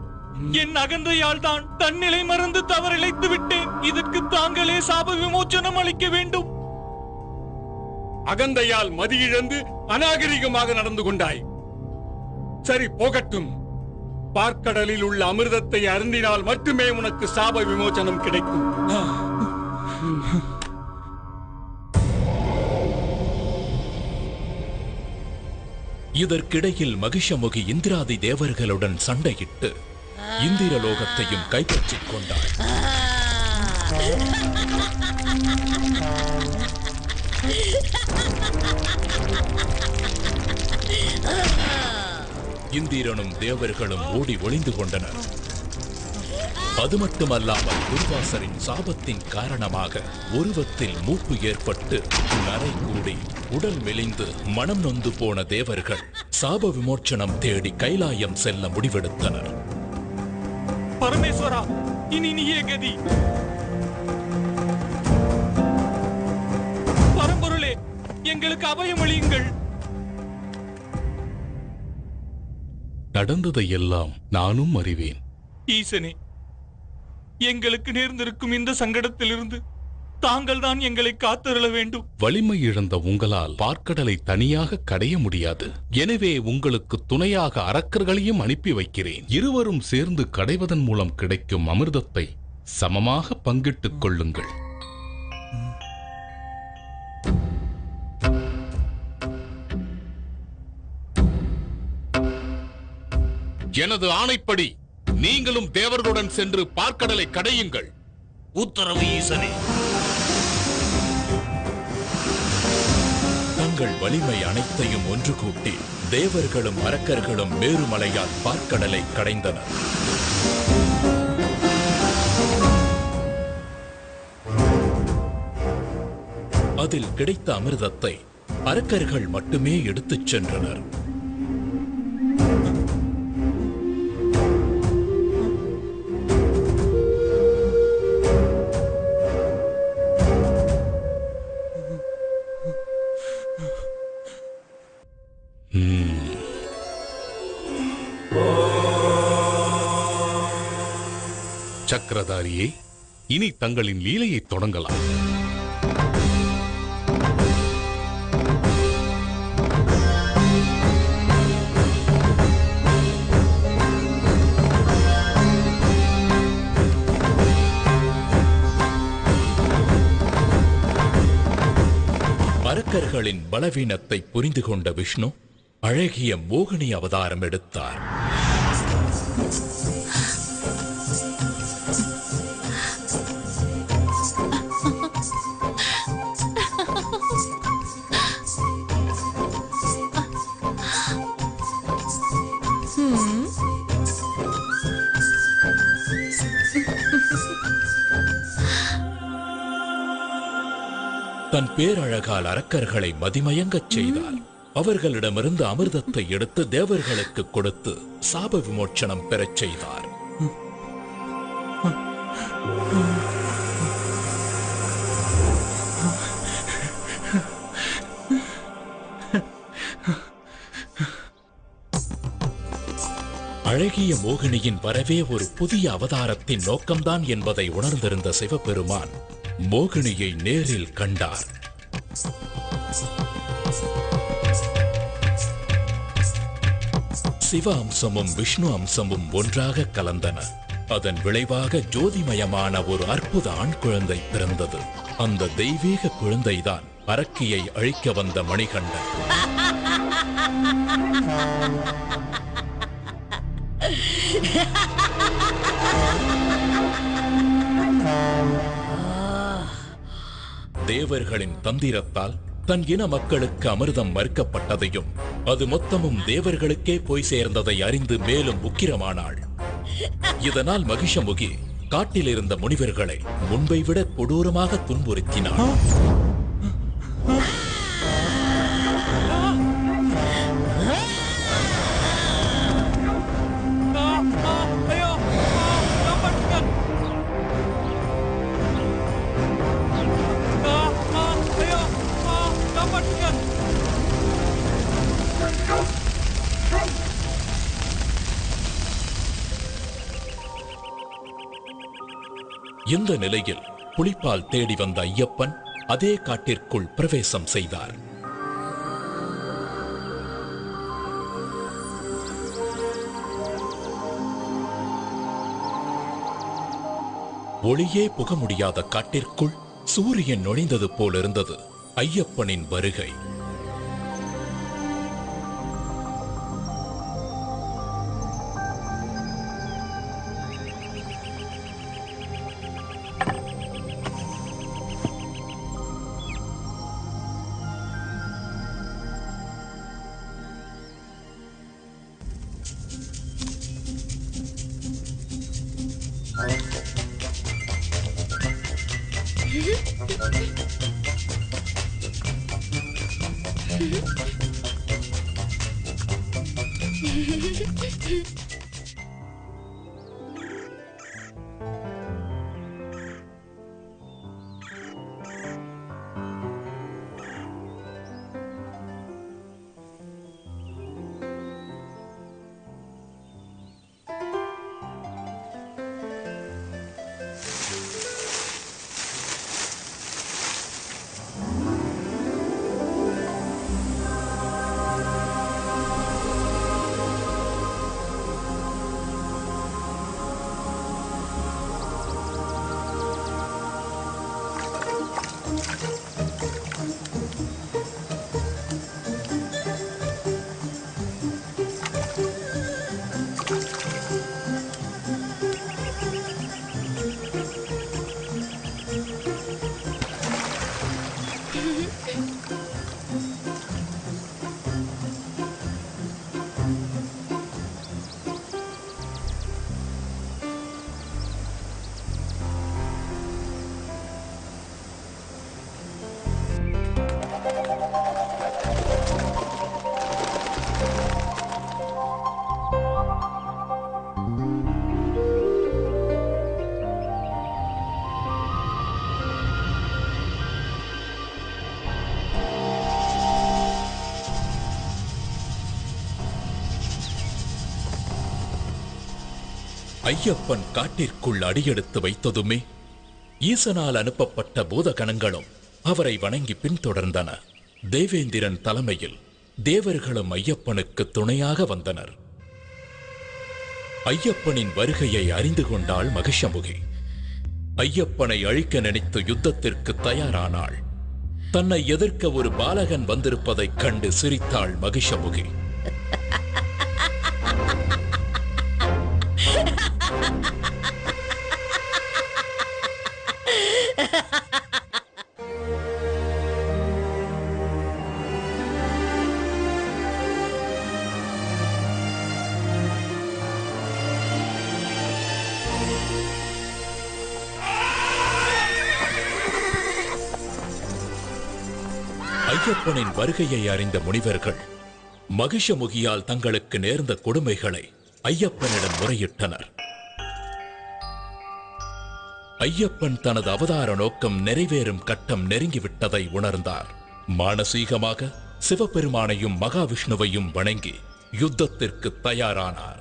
என் அகந்தையால் தான் தன்னிலை மறந்து தவறிழைத்து விட்டேன். இதற்கு தாங்களே சாப விமோச்சனம் அளிக்க வேண்டும். அகந்தையால் மதியிழந்து அநாகரிகமாக நடந்து கொண்டாய். சரி, போகட்டும். பார்க்கடலில் உள்ள அமிர்தத்தை அருந்தினால் மட்டுமே உனக்கு சாப விமோச்சனம் கிடைக்கும்.
இதற்கிடையில் மகிஷமுகி இந்திராதி தேவர்களுடன் சண்டையிட்டு இந்திரலோகத்தையும் கைப்பற்றிக் கொண்டார். இந்திரனும் தேவர்களும் ஓடி ஒளிந்து கொண்டனர். அது மட்டுமல்லாமல் துர்வாசரின் சாபத்தின் காரணமாக உருவத்தில் மூப்பு ஏற்பட்டு நரை கூடி உடல் மெலிந்து மனம் நொந்து போன தேவர்கள் சாப விமோச்சனம் தேடி கைலாயம் செல்ல முடிவெடுத்தனர்.
பரமேஸ்வரா, இனி நீயே கதி. பரம்பொருளே, எங்களுக்கு அபயமளியுங்கள்.
நடந்ததையெல்லாம் நானும் அறிவேன்.
ஈசனே, எங்களுக்கு நேர்ந்திருக்கும் இந்த சங்கடத்திலிருந்து தாங்கள் தான் எங்களை காத்தருள வேண்டும்.
வலிமை இழந்த உங்களால் பார்க்கடலை தனியாக கடைய முடியாது. எனவே உங்களுக்கு துணையாக அரக்கர்களையும் அனுப்பி வைக்கிறேன். இருவரும் சேர்ந்து கடைவதன் மூலம் கிடைக்கும் அமிர்தத்தை சமமாக பங்கிட்டுக் கொள்ளுங்கள். எனது ஆணைப்படி நீங்களும் தேவர்களுடன் சென்று பார்க்கடலை கடையுங்கள்.
உத்தரவு ஈசனே.
தங்கள் வலிமை அனைத்தையும் ஒன்று கூட்டி தேவர்களும் அரக்கர்களும் மேருமலையால் பார்க்கடலை கடைந்தனர். அதில் கிடைத்த அமிர்தத்தை அரக்கர்கள் மட்டுமே எடுத்துச் சென்றனர்.
சக்கரதாரியே, இனி தங்களின் லீலையை தொடங்கலாம்.
அரக்கர்களின் பலவீனத்தை புரிந்து கொண்ட விஷ்ணு அழகிய மோகினி அவதாரம் எடுத்தார். தன் பேரழகால் அரக்கர்களை மதிமயங்கச் செய்தார். அவர்களிடமிருந்து அமிர்தத்தை எடுத்து தேவர்களுக்கு கொடுத்து சாப விமோச்சனம் பெறச் செய்தார். அழகிய மோகினியின் வரவே ஒரு புதிய அவதாரத்தின் நோக்கம்தான் என்பதை உணர்ந்திருந்த சிவபெருமான் மோகினியை நேரில் கண்டார். சிவ அம்சமும் விஷ்ணு அம்சமும் ஒன்றாக கலந்தன. அதன் விளைவாக ஜோதிமயமான ஒரு அற்புத ஆண் குழந்தை பிறந்தது. அந்த தெய்வீக குழந்தைதான் அரக்கியை அழிக்க வந்த மணிகண்டன். தேவர்களின் தந்திரத்தால் தன் இன மக்களுக்கு அமிர்தம் மறுக்கப்பட்டதையும் அது மொத்தமும் தேவர்களுக்கே போய் சேர்ந்ததை அறிந்து மேலும் உக்கிரமானாள். இதனால் மகிஷமுகி காட்டில் இருந்த முனிவர்களை முன்பை விட கொடூரமாக துன்புறுத்தினாள். இந்த நிலையில் புலிப்பால் தேடி வந்த ஐயப்பன் அதே காட்டிற்குள் பிரவேசம் செய்தார். ஒளியே புக முடியாத காட்டிற்குள் சூரியன் நுழைந்தது போல் இருந்தது ஐயப்பனின் வருகை. ஐயப்பன் காட்டிற்குள் அடியெடுத்து வைத்ததுமே ஈசனால் அனுப்பப்பட்ட பூதகணங்களும் அவரை வணங்கி பின்தொடர்ந்தன. தேவேந்திரன் தலைமையில் தேவர்களும் ஐயப்பனுக்கு துணையாக வந்தனர். ஐயப்பனின் வருகையை அறிந்து கொண்டாள் மகிஷமுகி. ஐயப்பனை அழிக்க நினைத்து யுத்தத்திற்கு தயாரானாள். தன்னை எதிர்க்க ஒரு பாலகன் வந்திருப்பதைக் கண்டு சிரித்தாள் மகிஷமுகி. ஐயப்பனின் வருகையை அறிந்த முனிவர்கள் மகிஷமுகியால் தங்களுக்கு நேர்ந்த கொடுமைகளை ஐயப்பனிடம் முறையிட்டனர். ஐயப்பன் தனது அவதார நோக்கம் நிறைவேறும் கட்டம் நெருங்கிவிட்டதை உணர்ந்தார். மானசீகமாக சிவபெருமானையும் மகாவிஷ்ணுவையும் வணங்கி யுத்தத்திற்கு தயாரானார்.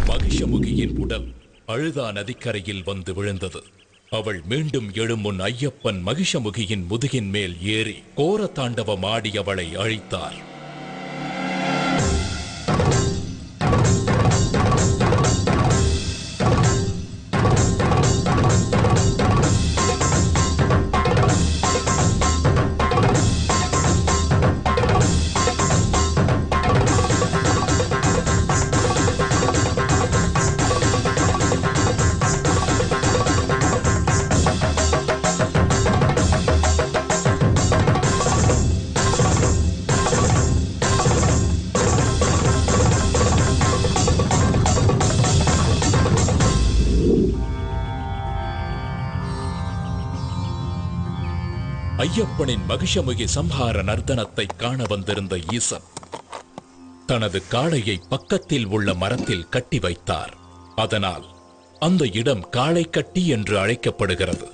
மகிஷமுகியின் உடல் அழுதா நதிக்கரையில் வந்து விழுந்தது. அவள் மீண்டும் எழும் முன் ஐயப்பன் மகிஷமுகியின் முதுகின் மேல் ஏறி கோர தாண்டவமாடி அவளை அழித்தார். ஐயப்பனின் மகிஷமுகி சம்ஹார நர்த்தனத்தை காண வந்திருந்த ஈசன் தனது காளையை பக்கத்தில் உள்ள மரத்தில் கட்டி வைத்தார். அதனால் அந்த இடம் காளை கட்டி என்று அழைக்கப்படுகிறது.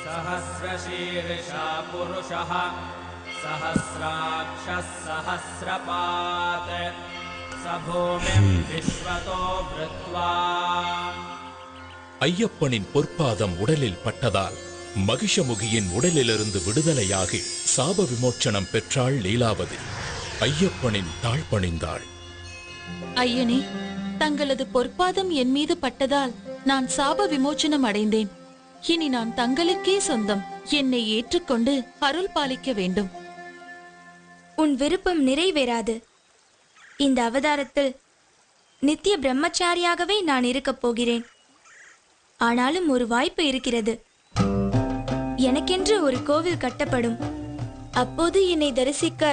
சஹஸ்ரசீர்ஷா புருஷः சஹஸ்ராக்ஷஸ் சஹஸ்ரபாத் சபூமிம் விஸ்வதோ வ்ருத்வா.
ஐயப்பனின் பொற்பாதம் உடலில் பட்டதால் மகிஷமுகியின் உடலிலிருந்து விடுதலையாகி சாப விமோச்சனம் பெற்றாள் லீலாவதி. ஐயப்பனின் தாழ் பணிந்தாள்.
ஐயனே, தங்களது பொற்பாதம் என் மீது பட்டதால் நான் சாப விமோச்சனம் அடைந்தேன். இனி நான் தங்களுக்கே சொந்தம். என்னை ஏற்றுக்கொண்டு அருள் பாலிக்க வேண்டும்.
உன் விருப்பம் நிறைவேறாது. இந்த அவதாரத்தில் நித்திய பிரம்மச்சாரியாகவே நான் இருக்கப் போகிறேன். ஆனாலும் ஒரு வாய்ப்பு இருக்கிறது. எனக்கென்று ஒரு கோவில் கட்டப்படும். அப்போது என்னை தரிசிக்க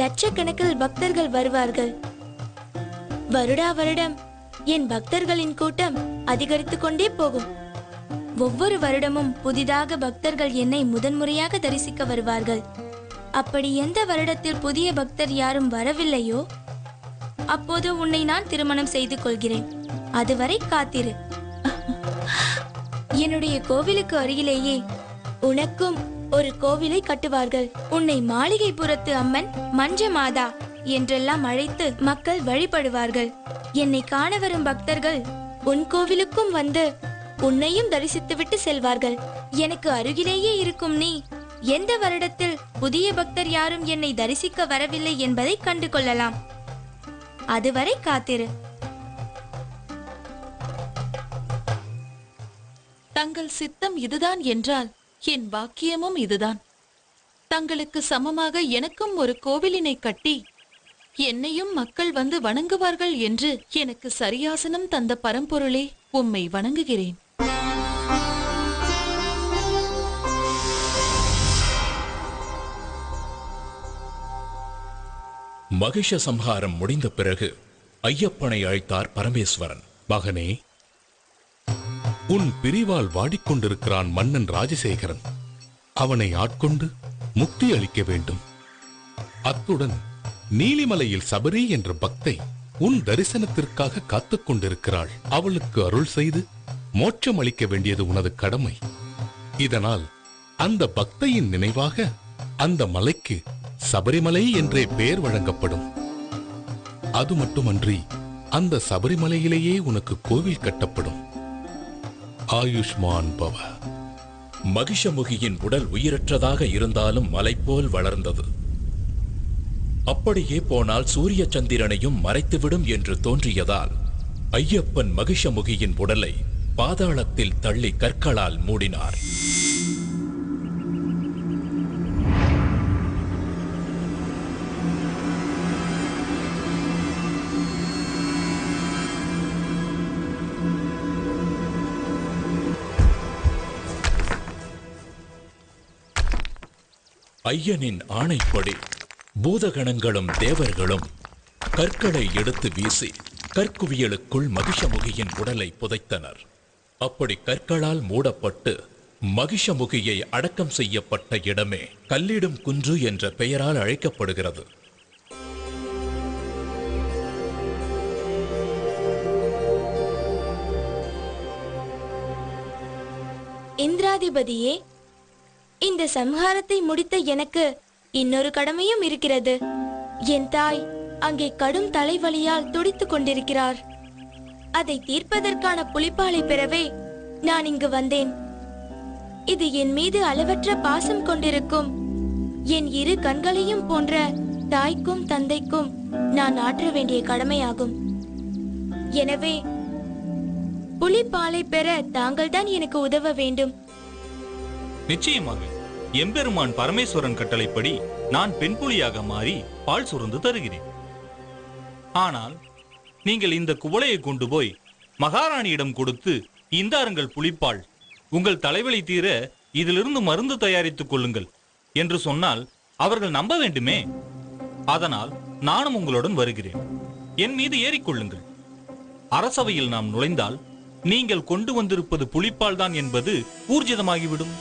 லட்சக்கணக்கில் பக்தர்கள் வருவார்கள். வருடா வருடம் என் பக்தர்களின் கூட்டம் அதிகரித்துக் கொண்டே போகும். ஒவ்வொரு வருடமும் புதிதாக பக்தர்கள் என்னை முதன்முறையாக தரிசிக்க வருவார்கள். அப்படி எந்த வருடத்தில் புதிய பக்தர் யாரும் வரவில்லையோ அப்போது உன்னை நான் திருமணம் செய்து கொள்கிறேன். அதுவரை காத்திரு. என்னுடைய கோவிலுக்கு அருகிலேயே உனக்கும் ஒரு கோவிலை கட்டுவார்கள். உன்னை மாளிகைபுரத்து அம்மன் மஞ்ச மாதா என்றெல்லாம் அழைத்து மக்கள் வழிபடுவார்கள். என்னை காண வரும் பக்தர்கள் உன் கோவிலுக்கும் வந்து உன்னையும் தரிசித்துவிட்டு செல்வார்கள். எனக்கு அருகிலேயே இருக்கும் நீ எந்த வருடத்தில் புதிய பக்தர் யாரும் என்னை தரிசிக்க வரவில்லை என்பதை கண்டு கொள்ளலாம். அதுவரை காத்திரு.
தங்கள் சித்தம் இதுதான் என்றால் என் பாக்கியமும் இதுதான். தங்களுக்கு சமமாக எனக்கும் ஒரு கோவிலினை கட்டி என்னையும் மக்கள் வந்து வணங்குவார்கள் என்று எனக்கு சரியாசனம் தந்த பரம்பொருளே, உம்மை வணங்குகிறேன்.
மகிஷ சம்ஹாரம் முடிந்த பிறகு ஐயப்பனை அழைத்தார் பரமேஸ்வரன்.
மகனே, உன் பிரிவால் வாடிக்கொண்டிருக்கிறான் மன்னன் ராஜசேகரன். அவனை ஆட்கொண்டு முக்தி அளிக்க வேண்டும். அத்துடன் நீலிமலையில் சபரி என்ற பக்தை உன் தரிசனத்திற்காக காத்துக் கொண்டிருக்கிறாள். அவளுக்கு அருள் செய்து மோட்சம் அளிக்க வேண்டியது உனது கடமை. இதனால் அந்த பக்தையின் நினைவாக அந்த மலைக்கு சபரிமலை என்றே பெயர் வழங்கப்படும். அது மட்டுமன்றி அந்த சபரிமலையிலேயே உனக்கு கோவில் கட்டப்படும். ஆயுஷ்மான் பவ.
மகிஷமுகியின் உடல் உயிரற்றதாக இருந்தாலும் மலை போல் வளர்ந்தது. அப்படியே போனால் சூரிய சந்திரனையும் மறைத்துவிடும் என்று தோன்றியதால் ஐயப்பன் மகிஷமுகியின் உடலை பாதாளத்தில் தள்ளி கற்களால் மூடினார். ஐயனின் ஆணைப்படி பூதகணங்களும் தேவர்களும் கற்களை எடுத்து வீசி கற்குவியலுக்குள் மகிஷமுகியின் உடலை புதைத்தனர். அப்படி கற்களால் மூடப்பட்டு மகிஷமுகியை அடக்கம் செய்யப்பட்ட இடமே கல்லிடும் குன்று என்ற பெயரால் அழைக்கப்படுகிறது.
இந்திராதிபதியே, இந்த சம்ஹாரத்தை முடித்த எனக்கு இன்னொரு கடமையும் இருக்கிறது. என் தாய் அங்கே கடும் தலைவலியால் துடித்துக் கொண்டிருக்கிறார். அதை தீர்ப்பதற்கான புலிப்பாலை பெறவே நான் இங்கு வந்தேன். இது என் மீது அளவற்ற பாசம் கொண்டிருக்கும் என் இரு கண்களையும் போன்ற தாய்க்கும் தந்தைக்கும் நான் ஆற்ற வேண்டிய கடமையாகும். எனவே புலிப்பாலை பெற தாங்கள்தான் எனக்கு உதவ வேண்டும்.
நிச்சயமாக. எம்பெருமான் பரமேஸ்வரன் கட்டளைப்படி நான் பெண் புலியாக மாறி பால் சுரந்து தருகிறேன். ஆனால் நீங்கள் இந்த குவளையை கொண்டு போய் மகாராணியிடம் கொடுத்து, இந்தாருங்கள் புலிப்பால், உங்கள் தலைவலி தீர இதிலிருந்து மருந்து தயாரித்துக் கொள்ளுங்கள் என்று சொன்னால் அவர்கள் நம்ப வேண்டுமே. அதனால் நானும் உங்களுடன் வருகிறேன். என் மீது ஏறிக்கொள்ளுங்கள். அரசவையில் நாம் நுழைந்தால் நீங்கள் கொண்டு வந்திருப்பது புலிப்பால் தான் என்பது ஊர்ஜிதமாகிவிடும்.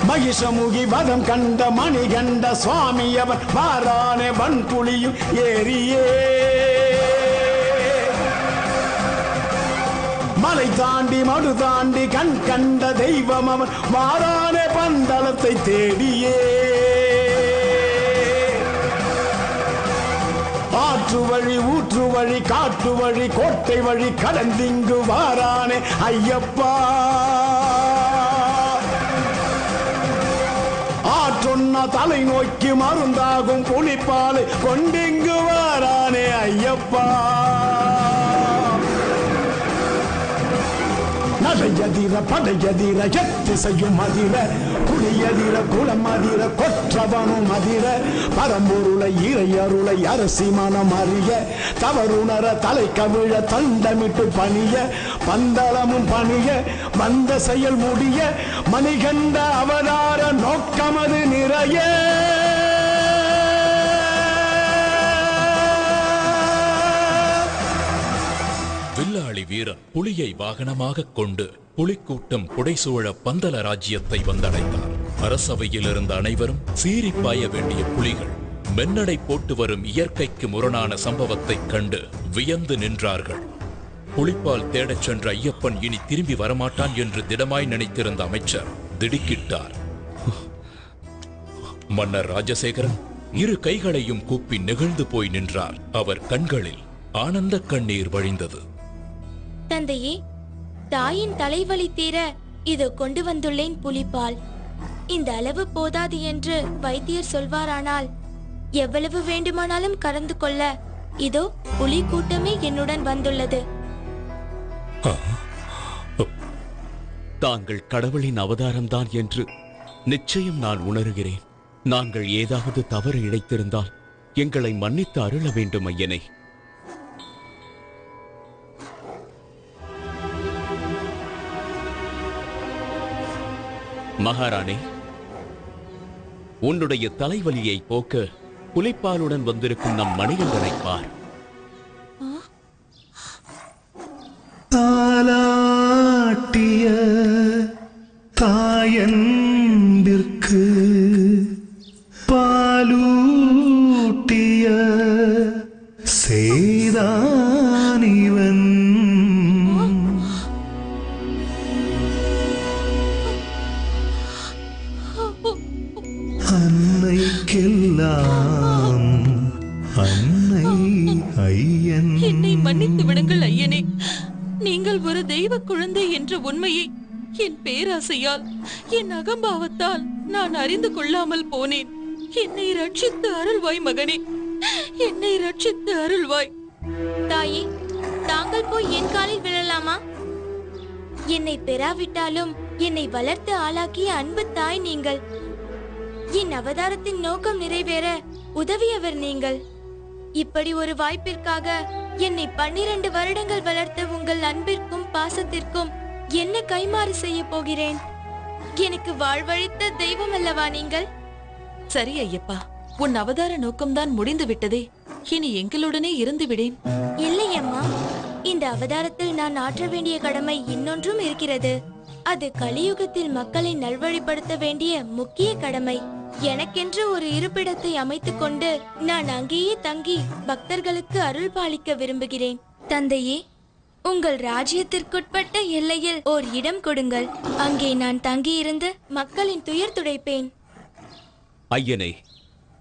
மகிஷமுகி வதம் கண்ட மணிகண்ட சுவாமி அவர் வாரானே வன்புலியும் ஏறியே மலை தாண்டி மடு தாண்டி கண் கண்ட தெய்வம் அவன் வாரானே பந்தளத்தை தேடியே ஆற்று வழி ஊற்று வழி காட்டு வழி கோட்டை வழி கடந்திங்கு வாரானே ஐயப்பா. ஆற்றொன்னா தலை நோக்கி மருந்தாகும் புலிப்பாலை கொண்டிங்கு வாரானே ஐயப்பா. நடையதிர படையதிர எத்திசையும் அதிர குடியதிர குளம் அதிர கொற்றவனும் அதிர பரம்பொருளை இறையருளை அரசி மனம் அறிய தவறுணர தலை கவிழ தண்டமிட்டு பணிய பந்தளமும் பணிய வந்த செயல் முடிய மணிகண்ட அவதார நோக்கமது நிறைய.
வில்லாளி வீரன் புலியை வாகனமாக கொண்டு புலிக்கூட்டம் புடைசூழ பந்தல ராஜ்யத்தை வந்தடைந்தார். அரசவையில் இருந்த அனைவரும் சீறி பாய வேண்டிய புலிகள் மென்னடை போட்டு வரும் இயற்கைக்கு முரணான சம்பவத்தை கண்டு வியந்து நின்றார்கள். புலிப்பால் தேடச் சென்ற ஐயப்பன் இனி திரும்பி வரமாட்டான் என்று திடமாய் நினைத்திருந்த அமைச்சர் திடுக்கிட்டார். மன்னர் ராஜசேகரன் இரு கைகளையும் கூப்பி நெகிழ்ந்து போய் நின்றார். அவர் கண்களில் ஆனந்த கண்ணீர் வழிந்தது.
தந்தையே, தாயின் தலைவலி தீர இதோ கொண்டு வந்துள்ளேன் புலிப்பால். இந்த அளவு போதாது என்று வைத்தியர் சொல்வாரானால் எவ்வளவு வேண்டுமானாலும் கலந்து கொள்ள இதோ புலி கூட்டமே என்னுடன் வந்துள்ளது.
தாங்கள் கடவுளின் அவதாரம்தான் என்று நிச்சயம் நான் உணர்கிறேன். நாங்கள் ஏதாவது தவறு இழைத்திருந்தால் எங்களை மன்னித்து அருள வேண்டும் ஐயனே. மகாராணி, உன்னுடைய தலைவலியை போக்க புலிப்பாலுடன் வந்திருக்கும் நம் மணிகண்டனை பார்.
தாலாட்டிய தாயன்பிற்கு பாலூட்டிய சேதானிவன் அன்னைக்கெல்லாம் அன்னை ஐயன்.
என்னை மன்னித்து விடுங்கள் ஐயனே. நீங்கள் ஒரு தெய்வ குழந்தை என்ற உண்மையை என் பேராசையால், என் அகம்பாவத்தால் நான் அறிந்து கொள்ளாமல் போனேன். என்னை ரட்சித்து அருள்வாய் மகனே, என்னை ரட்சித்து அருள்வாய்.
தாயே, தாங்கள் போய் என் காலில் விழலாமா? என்னை பெறாவிட்டாலும் என்னை வளர்த்து ஆளாக்கிய அன்பு தாய் நீங்கள். என் அவதாரத்தின் நோக்கம் நிறைவேற உதவியவர் நீங்கள். இப்படி ஒரு வாய்ப்பிற்காக என்னை 12 வருடங்கள் வளர்த்த உங்கள் அன்பிற்கும் பாசத்திற்கும் என்ன கைமாறு செய்ய போகிறேன்? எனக்கு வாழ்வழித்த தெய்வம் அல்லவா நீங்கள்?
சரி ஐயப்பா, உன் அவதார நோக்கம்தான் முடிந்து விட்டதே. இனி எங்களுடனே இருந்து விடேன்.
இல்லை அம்மா, இந்த அவதாரத்தில் நான் ஆற்ற வேண்டிய கடமை இன்னொன்றும் இருக்கிறது. அது கலியுகத்தில் மக்களை நல்வழிப்படுத்த வேண்டிய முக்கிய கடமை. எனக்கென்று ஒரு இருப்பிடத்தை அமைத்துக் கொண்டு நான் அங்கேயே தங்கி பக்தர்களுக்கு அருள் பாலிக்க விரும்புகிறேன். தந்தையே, உங்கள் ராஜ்யத்திற்குட்பட்ட எல்லையில் ஓர் இடம் கொடுங்கள். அங்கே நான் தங்கியிருந்து மக்களின் துயர் துடைப்பேன்.
ஐயனே,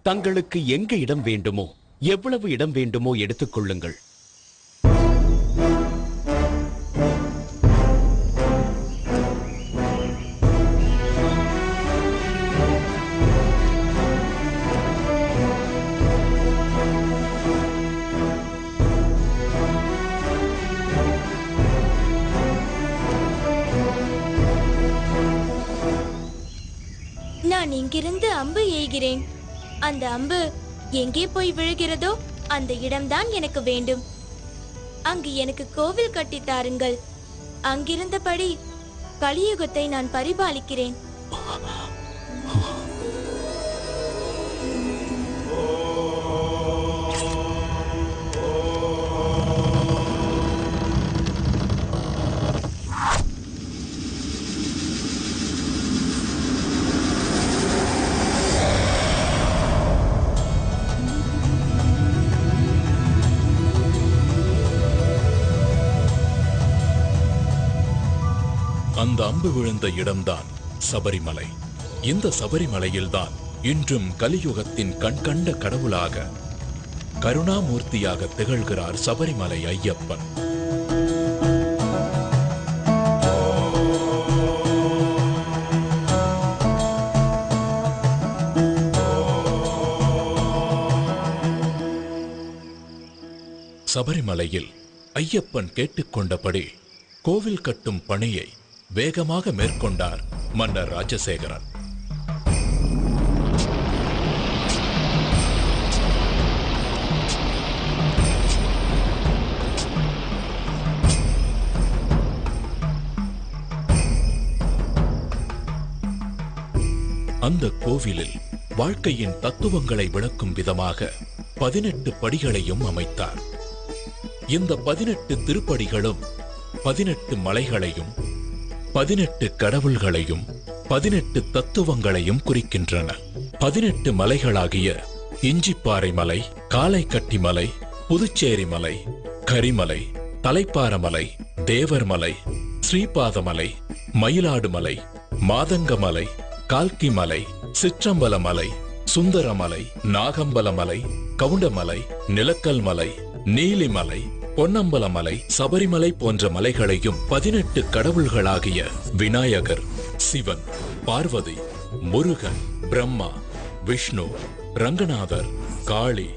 தங்களுக்கு எங்க இடம் வேண்டுமோ, எவ்வளவு இடம் வேண்டுமோ எடுத்துக் கொள்ளுங்கள்.
நான் இங்கிருந்து அம்பு எய்கிறேன். அந்த அம்பு எங்கே போய் விழுகிறதோ அந்த இடம்தான் எனக்கு வேண்டும். அங்கு எனக்கு கோவில் கட்டி தாருங்கள். அங்கிருந்தபடி கலியுகத்தை நான் பரிபாலிக்கிறேன்.
அந்த அம்பு விழுந்த இடம்தான் சபரிமலை. இந்த சபரிமலையில்தான் இன்றும் கலியுகத்தின் கண்கண்ட கடவுளாக, கருணாமூர்த்தியாக திகழ்கிறார் சபரிமலை ஐயப்பன். சபரிமலையில் ஐயப்பன் கேட்டுக்கொண்டபடி கோவில் கட்டும் பணியை வேகமாக மேற்கொண்டார் மன்னர் ராஜசேகரன். அந்த கோவிலில் வாழ்க்கையின் தத்துவங்களை விளக்கும் விதமாக 18 படிகளையும் அமைத்தார். இந்த 18 திருப்படிகளும் 18 மலைகளையும் 18 கடவுள்களையும் 18 தத்துவங்களையும் குறிக்கின்றன. 18 மலைகளாகிய இஞ்சிப்பாறை மலை, காலைக்கட்டி மலை, புதுச்சேரி மலை, கரிமலை, தலைப்பாரமலை, தேவர்மலை, ஸ்ரீபாதமலை, மயிலாடுமலை, மாதங்கமலை, கால்கிமலை, சிற்றம்பலமலை, சுந்தரமலை, நாகம்பலமலை, கவுண்டமலை, நிலக்கல்மலை, நீலிமலை, பொன்னம்பலமலை, சபரிமலை போன்ற மலைகளையும் 18 கடவுள்களாகிய விநாயகர், சிவன், பார்வதி, முருகன், பிரம்மா, விஷ்ணு, ரங்கநாதர், காளி,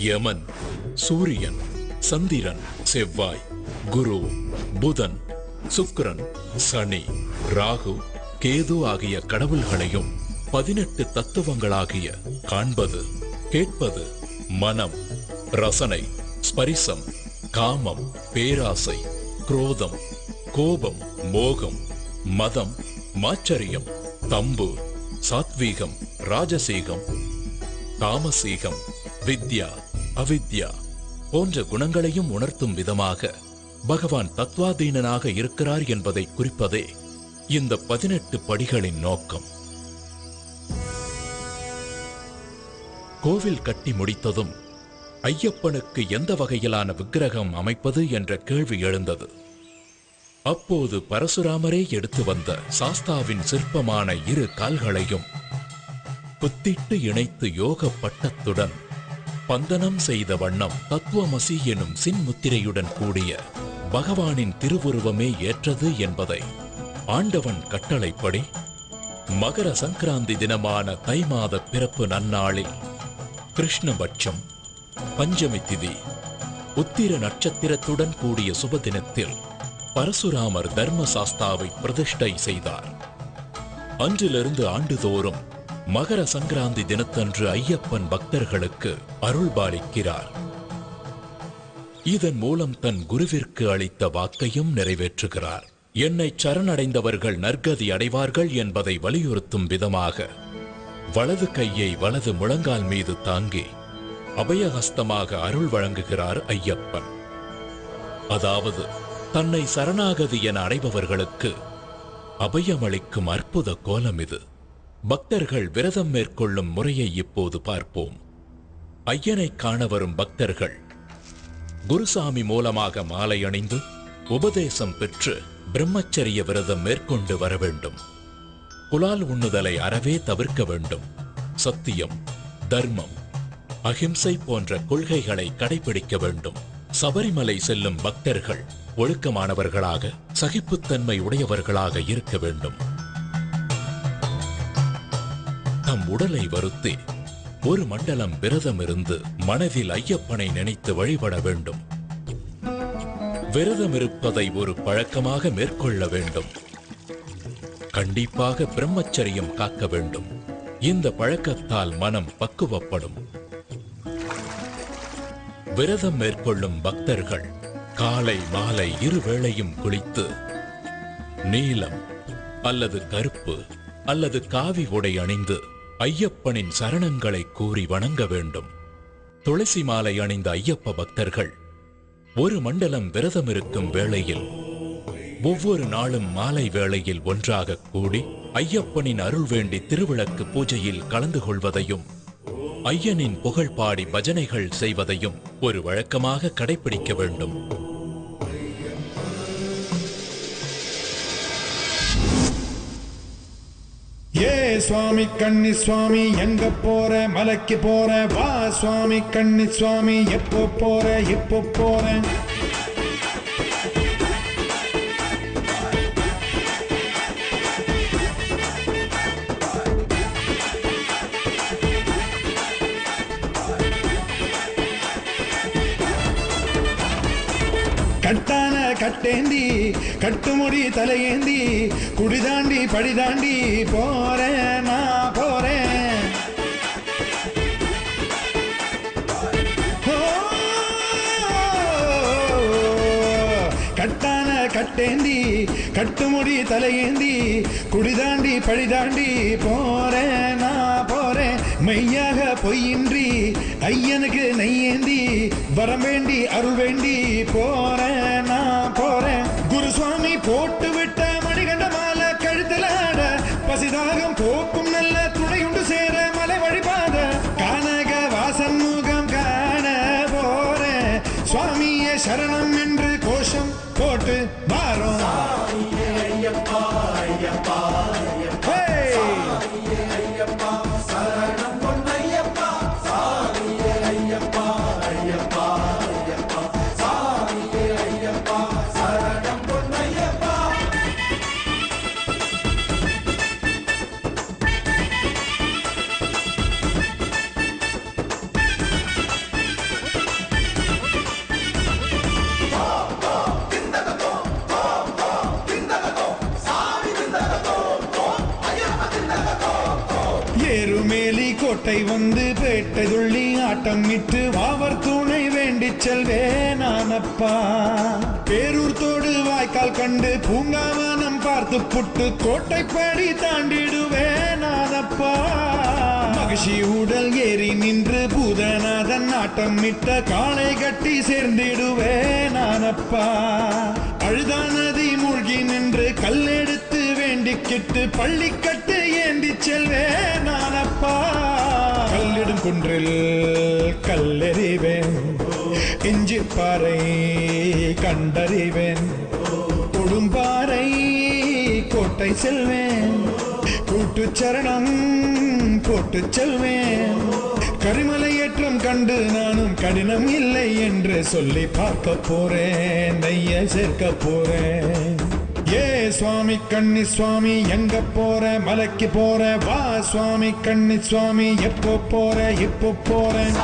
யமன், சூரியன், சந்திரன், செவ்வாய், குரு, புதன், சுக்கிரன், சனி, ராகு, கேது ஆகிய கடவுள்களையும் 18 தத்துவங்களாகிய காண்பது, கேட்பது, மனம், ரசனை, ஸ்பரிசம், காமம், பேராசை, குரோதம், கோபம், மோகம், மதம், மாச்சரியம், தம்பு, சாத்வீகம், ராஜசீகம், தாமசீகம், வித்யா, அவித்யா போன்ற குணங்களையும் உணர்த்தும் விதமாக பகவான் தத்வாதீனனாக இருக்கிறார் என்பதை குறிப்பதே இந்த 18 படிகளின் நோக்கம். கோவில் கட்டி முடித்ததும் ஐயப்பனுக்கு எந்த வகையிலான விக்கிரகம் அமைப்பது என்ற கேள்வி எழுந்தது. அப்போது பரசுராமரே எடுத்து வந்த சாஸ்தாவின் சிற்பமான 2 கால்களையும் புத்திட்டு இணைத்து யோக பட்டத்துடன் பந்தனம் செய்த வண்ணம் தத்துவமசி எனும் சின்முத்திரையுடன் கூடிய பகவானின் திருவுருவமே ஏற்றது என்பதை ஆண்டவன் கட்டளைப்படி மகர சங்கராந்தி தினமான தை மாத பிறப்பு நன்னாளில் கிருஷ்ணபட்சம் பஞ்சமி திதி உத்திர நட்சத்திரத்துடன் கூடிய சுபதினத்தில் பரசுராமர் தர்மசாஸ்தாவை பிரதிஷ்டை செய்தார். அன்றிலிருந்து ஆண்டுதோறும் மகர சங்கராந்தி தினத்தன்று ஐயப்பன் பக்தர்களுக்கு அருள்பாலிக்கிறார். இதன் மூலம் தன் குருவிற்கு அளித்த வாக்கையும் நிறைவேற்றுகிறார். என்னை சரணடைந்தவர்கள் நற்கதி அடைவார்கள் என்பதை வலியுறுத்தும் விதமாக வலது கையை வலது முழங்கால் மீது தாங்கி அபயஹஸ்தமாக அருள் வழங்குகிறார் ஐயப்பன். அதாவது தன்னை சரணாகதி என அடைபவர்களுக்கு அபயமளிக்கும் அற்புத கோலம் இது. பக்தர்கள் விரதம் மேற்கொள்ளும் முறையை இப்போது பார்ப்போம். ஐயனை காண வரும் பக்தர்கள் குருசாமி மூலமாக மாலை அணிந்து உபதேசம் பெற்று பிரம்மச்சரிய விரதம் மேற்கொண்டு வர வேண்டும். புலால் உண்ணுதலை அறவே தவிர்க்க வேண்டும். சத்தியம், தர்மம், அகிம்சை போன்ற கொள்கைகளை கடைபிடிக்க வேண்டும். சபரிமலை செல்லும் பக்தர்கள் ஒழுக்கமானவர்களாக சகிப்புத்தன்மை உடையவர்களாக இருக்க வேண்டும். தம் உடலை வருத்தி 1 மண்டலம் விரதம் இருந்து மனதில் ஐயப்பனை நினைத்து வழிபட வேண்டும். விரதம் இருப்பதை ஒரு பழக்கமாக மேற்கொள்ள வேண்டும். கண்டிப்பாக பிரம்மச்சரியம் காக்க வேண்டும். இந்த பழக்கத்தால் மனம் பக்குவப்படும். விரதம் மேற்கொள்ளும் பக்தர்கள் காலை மாலை 2 வேளையும் குளித்து நீலம் அல்லது கருப்பு அல்லது காவி உடை அணிந்து ஐயப்பனின் சரணங்களை கூறி வணங்க வேண்டும். துளசி மாலை அணிந்த ஐயப்ப பக்தர்கள் 1 மண்டலம் விரதம் இருக்கும் வேளையில் ஒவ்வொரு நாளும் மாலை வேளையில் ஒன்றாக கூடி ஐயப்பனின் அருள் வேண்டி திருவிளக்கு பூஜையில் கலந்து கொள்வதையும் ஐயனின் புகழ் பாடி பஜனைகள் செய்வதையும் ஒரு வழக்கமாக கடைபிடிக்க வேண்டும்.
ஏ சுவாமி கண்ணி சுவாமி எங்க போற மலைக்கு போற வா சுவாமி கண்ணி சுவாமி எப்போ போற இப்போ போற கட்டான கட்டேந்தி கட்டுமுடி தலையேந்தி குடிதாண்டி படிதாண்டி போறேன் நான் போறேன். கட்டான கட்டேந்தி கட்டுமுடி தலையேந்தி குடிதாண்டி படிதாண்டி போறேன் நான் போறேன். மெய்யாக பொய்யின்றி ஐயனுக்கு நெய்யேந்தி வரம் வேண்டி அருள் வேண்டி போறேன் நான் போறேன். குருசுவாமி போட்டு விட்ட மணிகண்ட மாலை கழுத்துல ஆட பசிதாகம் போக்கும் நல்ல துணையுண்டு சேர மலை வழிபாத கானக வாசன் முகம் காண போறேன். சுவாமியே சரணம் என்று கோஷம் போட்டு வாரோம். ஏறுமேலி கோட்டை வந்து பேட்டை துள்ளி ஆட்டம் இட்டு வாவர் துணை வேண்டிச் செல்வேன் நானப்பா. பேரூர் தோடு வாய்க்கால் கண்டு பூங்காவனம் பார்த்து புட்டு கோட்டைப்படி தாண்டிடுவேன் நானப்பா. மகிழ்ச்சி உடல் ஏறி நின்று பூதநாதன் ஆட்டம் இட்ட காளை கட்டி சேர்ந்திடுவேன் நானப்பா. அழுதா நதி மூழ்கி நின்று கல்லெடுத்து வேண்டிக்கிட்டு பள்ளிக்கட்டு ஏந்தி செல்வேன் நானப்பா. கல்லிடும் குன்றில் கல்லெறிவேன், இஞ்சி பாறை கண்டறிவேன், கொடும்பாறை கோட்டை செல்வேன், கூட்டு சரணம் போட்டு செல்வேன். கரிமலை ஏற்றம் கண்டு நானும் கடினம் இல்லை என்று சொல்லி பார்க்க போறேன், நெய்ய சேர்க்க போறேன். ஏ சுவாமி கன்னி சுவாமி எங்க போற, மலைக்கு போற, வா சுவாமி கன்னி சுவாமி எப்போ போற, இப்போ போறேன்.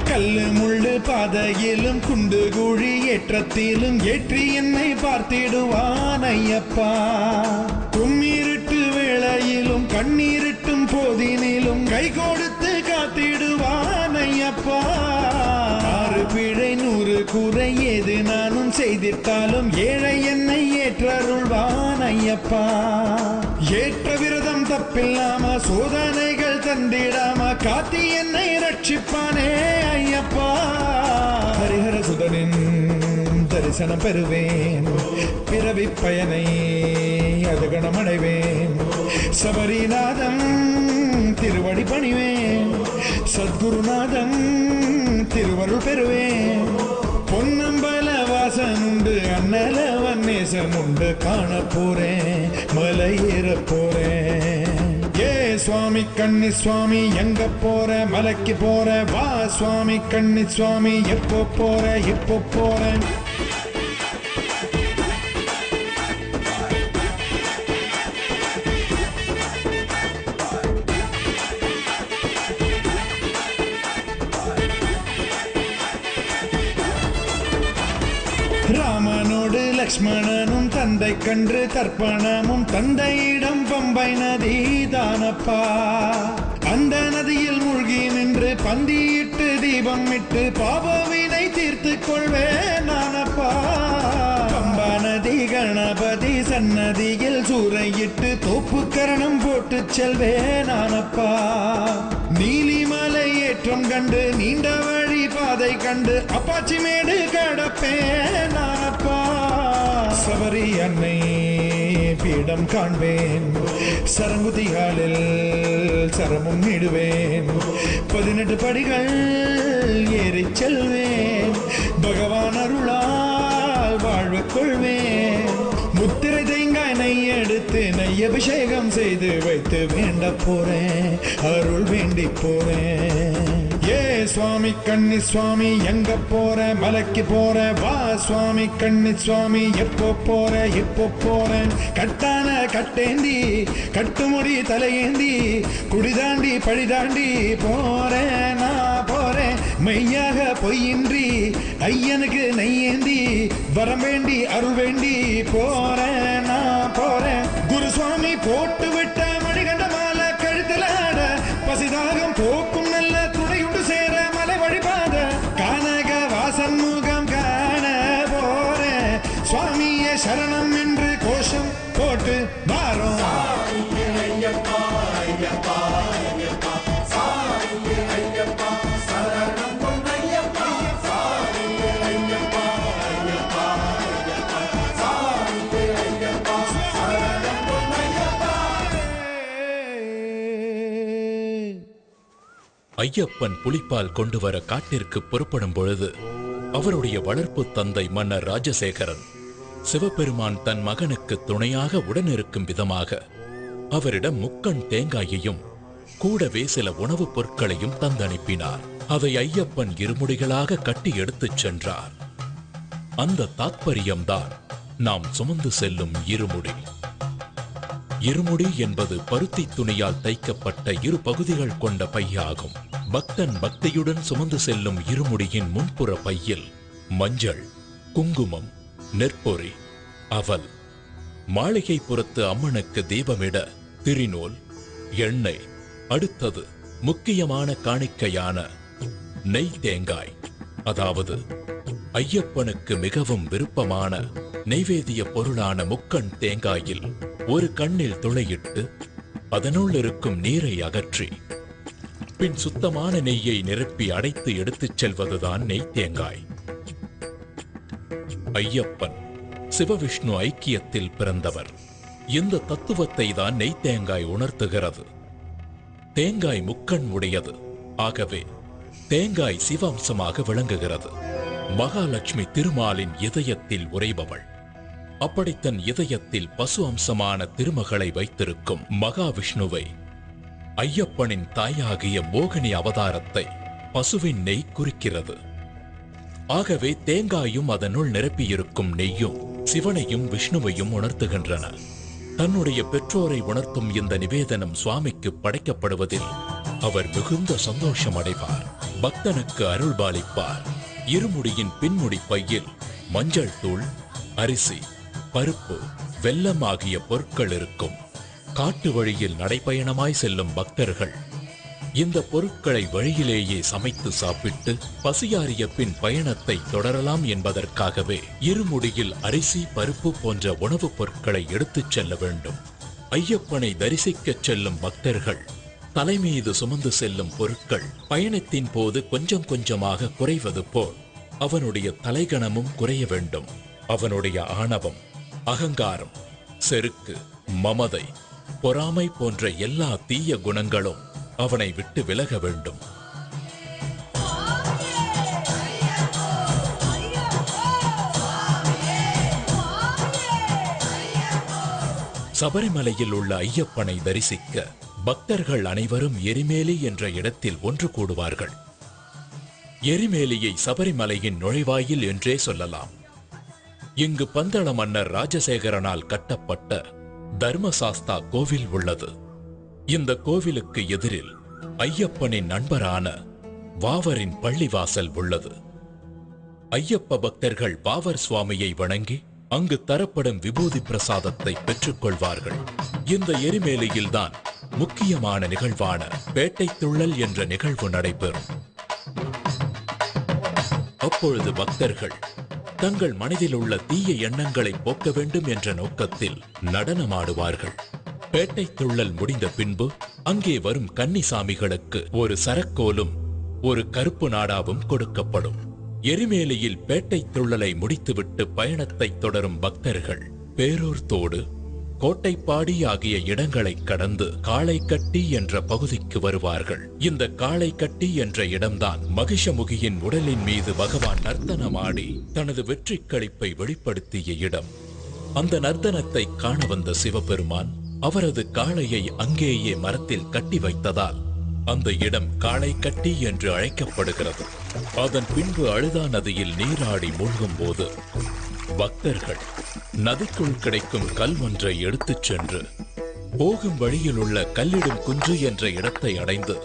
கல்லு முள்ளு பாதையிலும் குண்டு குழி ஏற்றத்திலும் ஏற்றி என்னை பார்த்திடுவான் ஐயப்பா. கும்மிருட்டு வேளையிலும் கண்ணீரிட்டும் போதினிலும் கை கொடுத்து காத்திடுவான் ஐயப்பா. 6 பிழை 100 குறை ஏது நானும் செய்திட்டாலும் ஏழை என்னை ஏற்றருள்வான் ஐயப்பா. ஏற்ற விரதம் தப்பில்லாம சோதனைகள் தந்திடாம காத்தி என்னை ரட்சிப்பானே ஐயப்பா. ஹரிஹர சுதனின் தரிசனம் பெறுவேன், பிறவி பயனை அதுகணம் அடைவேன். சபரிநாதன் திருவடி பணிவேன், சத்குருநாதன் திருவருள் பெறுவேன். பொன்னம்பல வாசன் உண்டு, அண்ணலவன் நேசன் உண்டு, காண போறேன், மலை ஏற போறேன். ஏ சுவாமி கன்னி சுவாமி எங்க போற, மலைக்கு போற, வா சுவாமி கன்னி சுவாமி எப்போ போற, இப்போ போறேன். ராமனோடு லக்ஷ்மணனும் தந்தை கன்று தர்ப்பணமும் தந்தையிடம் பம்பை நதி தானப்பா. அந்த நதியில் மூழ்கி நின்று பந்தியிட்டு தீபம் இட்டு பாபவினை தீர்த்து கொள்வேன் நானப்பா. பம்பா நதி கணபதி சன்னதியில் சூறையிட்டு தோப்பு கரணம் போட்டு செல்வேன் நானப்பா. நீலிமலை ஏற்றம் கண்டு நீண்ட வழி பாதை கண்டு அப்பாச்சி மேடு கடப்பேன் நானப்பா. சபரி அன்னை பீடம் காண்பேன், சரங்குதிகாலில் சரமும் இடுவேன். 18 படிகள் ஏறி செல்வேன், பகவான் அருளால் வாழ்வு கொள்வேன். முத்திரை தேங்காய் நெய் எடுத்து நெய் அபிஷேகம் செய்து வைத்து வேண்ட போறேன், அருள் வேண்டி போறேன். ஏ சுவாமி கன்னி சுவாமி எங்க போற, மலைக்கு போற, வா சுவாமி கன்னி சுவாமி எப்போ போற, இப்போ போறேன். கட்டான கட்டேந்தி கட்டுமுடி தலையேந்தி குடிதாண்டி பழிதாண்டி போறேன், நான் போறேன். மெய்யாக பொய்யின்றி ஐயனுக்கு நெய்யேந்தி வரம் வேண்டி அருள் வேண்டி போறேன், நான் போறேன். குருசுவாமி போட்டு விட்ட மணிகண்ட மாலை கழுத்துல ஆட, பசிதாகம் போக்கும் நல்ல துணையுண்டு சேர மலை வழிபாத கானக வாசன் முகம் காண போறேன். சுவாமியே சரணம் என்று கோஷம் போட்டு வாரோம்.
ஐயப்பன் புலிப்பால் கொண்டு வர காட்டிற்கு புறப்படும் பொழுது அவருடைய வளர்ப்பு தந்தை மன்னர் ராஜசேகரன் சிவபெருமான் தன் மகனுக்கு துணையாக உடனிருக்கும் விதமாக அவரிடம் முக்கண் தேங்காயையும் கூடவே சில உணவுப் பொருட்களையும் தந்தனுப்பினார். அதை ஐயப்பன் இருமுடிகளாக கட்டி எடுத்துச் சென்றார். அந்த தாத்பரியம்தான் நாம் சுமந்து செல்லும் இருமுடி. இருமுடி என்பது பருத்தி துணியால் தைக்கப்பட்ட இரு பகுதிகள் கொண்ட பையாகும். பக்தன் பக்தியுடன் சுமந்து செல்லும் இருமுடியின் முன்புற பையில் மஞ்சள், குங்குமம், நெற்பொறி, அவல், மாளிகை புறத்து அம்மனுக்கு தீபமிட திரிநூல், எண்ணெய், அடுத்தது முக்கியமான காணிக்கையான நெய் தேங்காய், அதாவது ஐயப்பனுக்கு மிகவும் விருப்பமான நெய்வேதிய பொருளான முக்கண் தேங்காயில் ஒரு கண்ணில் துளையிட்டு அதனுள் இருக்கும் நீரை அகற்றி பின் சுத்தமான நெய்யை நிரப்பி அடைத்து எடுத்துச் செல்வதுதான் நெய் தேங்காய். ஐயப்பன் சிவவிஷ்ணு ஐக்கியத்தில் பிறந்தவர். இந்த தத்துவத்தை தான் நெய் தேங்காய் உணர்த்துகிறது. தேங்காய் முக்கண் உடையது. ஆகவே தேங்காய் சிவாம்சமாக விளங்குகிறது. மகாலட்சுமி திருமாலின் இதயத்தில் உறைபவள். அப்படி தன் இதயத்தில் பசு அம்சமான திருமகளை வைத்திருக்கும் மகாவிஷ்ணுவை ஐயப்பனின் தாயாகிய மோகினி அவதாரத்தை பசுவின் நெய் குறிக்கிறது. ஆகவே தேங்காயும் அதனுள் நிரப்பியிருக்கும் நெய்யும் சிவனையும் விஷ்ணுவையும் உணர்த்துகின்றன. தன்னுடைய பெற்றோரை உணர்த்தும் இந்த நிவேதனம் சுவாமிக்கு படைக்கப்படுவதில் அவர் மிகுந்த சந்தோஷம் அடைவார். பக்தனுக்கு அருள்பாலிப்பார். இருமுடியின் பின்முடி பையில் மஞ்சள் தூள், அரிசி, பருப்பு, வெல்லம் ஆகிய பொருட்கள் இருக்கும். காட்டு வழியில் நடைபயணமாய் செல்லும் பக்தர்கள் இந்த பொருட்களை வழியிலேயே சமைத்து சாப்பிட்டு பசியாறிய பின் பயணத்தை தொடரலாம் என்பதற்காகவே இருமுடியில் அரிசி, பருப்பு போன்ற உணவுப் பொருட்களை எடுத்துச் செல்ல வேண்டும். ஐயப்பனை தரிசிக்கச் செல்லும் பக்தர்கள் தலைமீது சுமந்து செல்லும் பொருட்கள் பயணத்தின் போது கொஞ்சம் கொஞ்சமாக குறைவது போல் அவனுடைய தலைகணமும் குறைய வேண்டும். அவனுடைய ஆணவம், அகங்காரம், செருக்கு, மமதை, பொறாமை போன்ற எல்லா தீய குணங்களும் அவனை விட்டு விலக வேண்டும். சபரிமலையில் உள்ள ஐயப்பனை தரிசிக்க பக்தர்கள் அனைவரும் எரிமேலி என்ற இடத்தில் ஒன்று கூடுவார்கள். எரிமேலியை சபரிமலையின் நுழைவாயில் என்றே சொல்லலாம். இங்கு பந்தள மன்னர் ராஜசேகரனால் கட்டப்பட்ட தர்மசாஸ்தா கோவில் உள்ளது. இந்த கோவிலுக்கு எதிரில் ஐயப்பனின் நண்பரான வாவரின் பள்ளிவாசல் உள்ளது. ஐயப்ப பக்தர்கள் வாவர் சுவாமியை வணங்கி அங்கு தரப்படும் விபூதி பிரசாதத்தை பெற்றுக் கொள்வார்கள். இந்த எரிமேலியில்தான் முக்கியமான நிகழ்வான பேட்டை துள்ளல் என்ற நிகழ்வு நடைபெறும். அப்பொழுது பக்தர்கள் தங்கள் மனதில் உள்ள தீய எண்ணங்களை போக்க வேண்டும் என்ற நோக்கத்தில் நடனமாடுவார்கள். பேட்டை துள்ளல் முடிந்த பின்பு அங்கே வரும் கன்னிசாமிகளுக்கு ஒரு சரக்கோலும் ஒரு கருப்பு நாடாவும் கொடுக்கப்படும். எரிமேலியில் பேட்டை துள்ளலை முடித்துவிட்டு பயணத்தை தொடரும் பக்தர்கள் பேரூர் தோடு, கோட்டைப்பாடி ஆகிய இடங்களை கடந்து காளைக்கட்டி என்ற பகுதிக்கு வருவார்கள். இந்த காளைக்கட்டி என்ற இடம்தான் மகிஷமுகியின் உடலின் மீது பகவான் நர்த்தனமாடி தனது வெற்றி களிப்பை வெளிப்படுத்திய இடம். அந்த நர்த்தனத்தை காண வந்த சிவபெருமான் அவரது காளையை அங்கேயே மரத்தில் கட்டி வைத்ததால் அந்த இடம் காளைக்கட்டி என்று அழைக்கப்படுகிறது. அதன் பின்பு அழுதா நதியில் நீராடி மூழ்கும் போது பக்தர்கள் நதிக்குள் கிடைக்கும் கல் ஒன்றை எடுத்துச் சென்று போகும் வழியில் உள்ள கல்லிடும் குன்று என்ற இடத்தை அடைந்து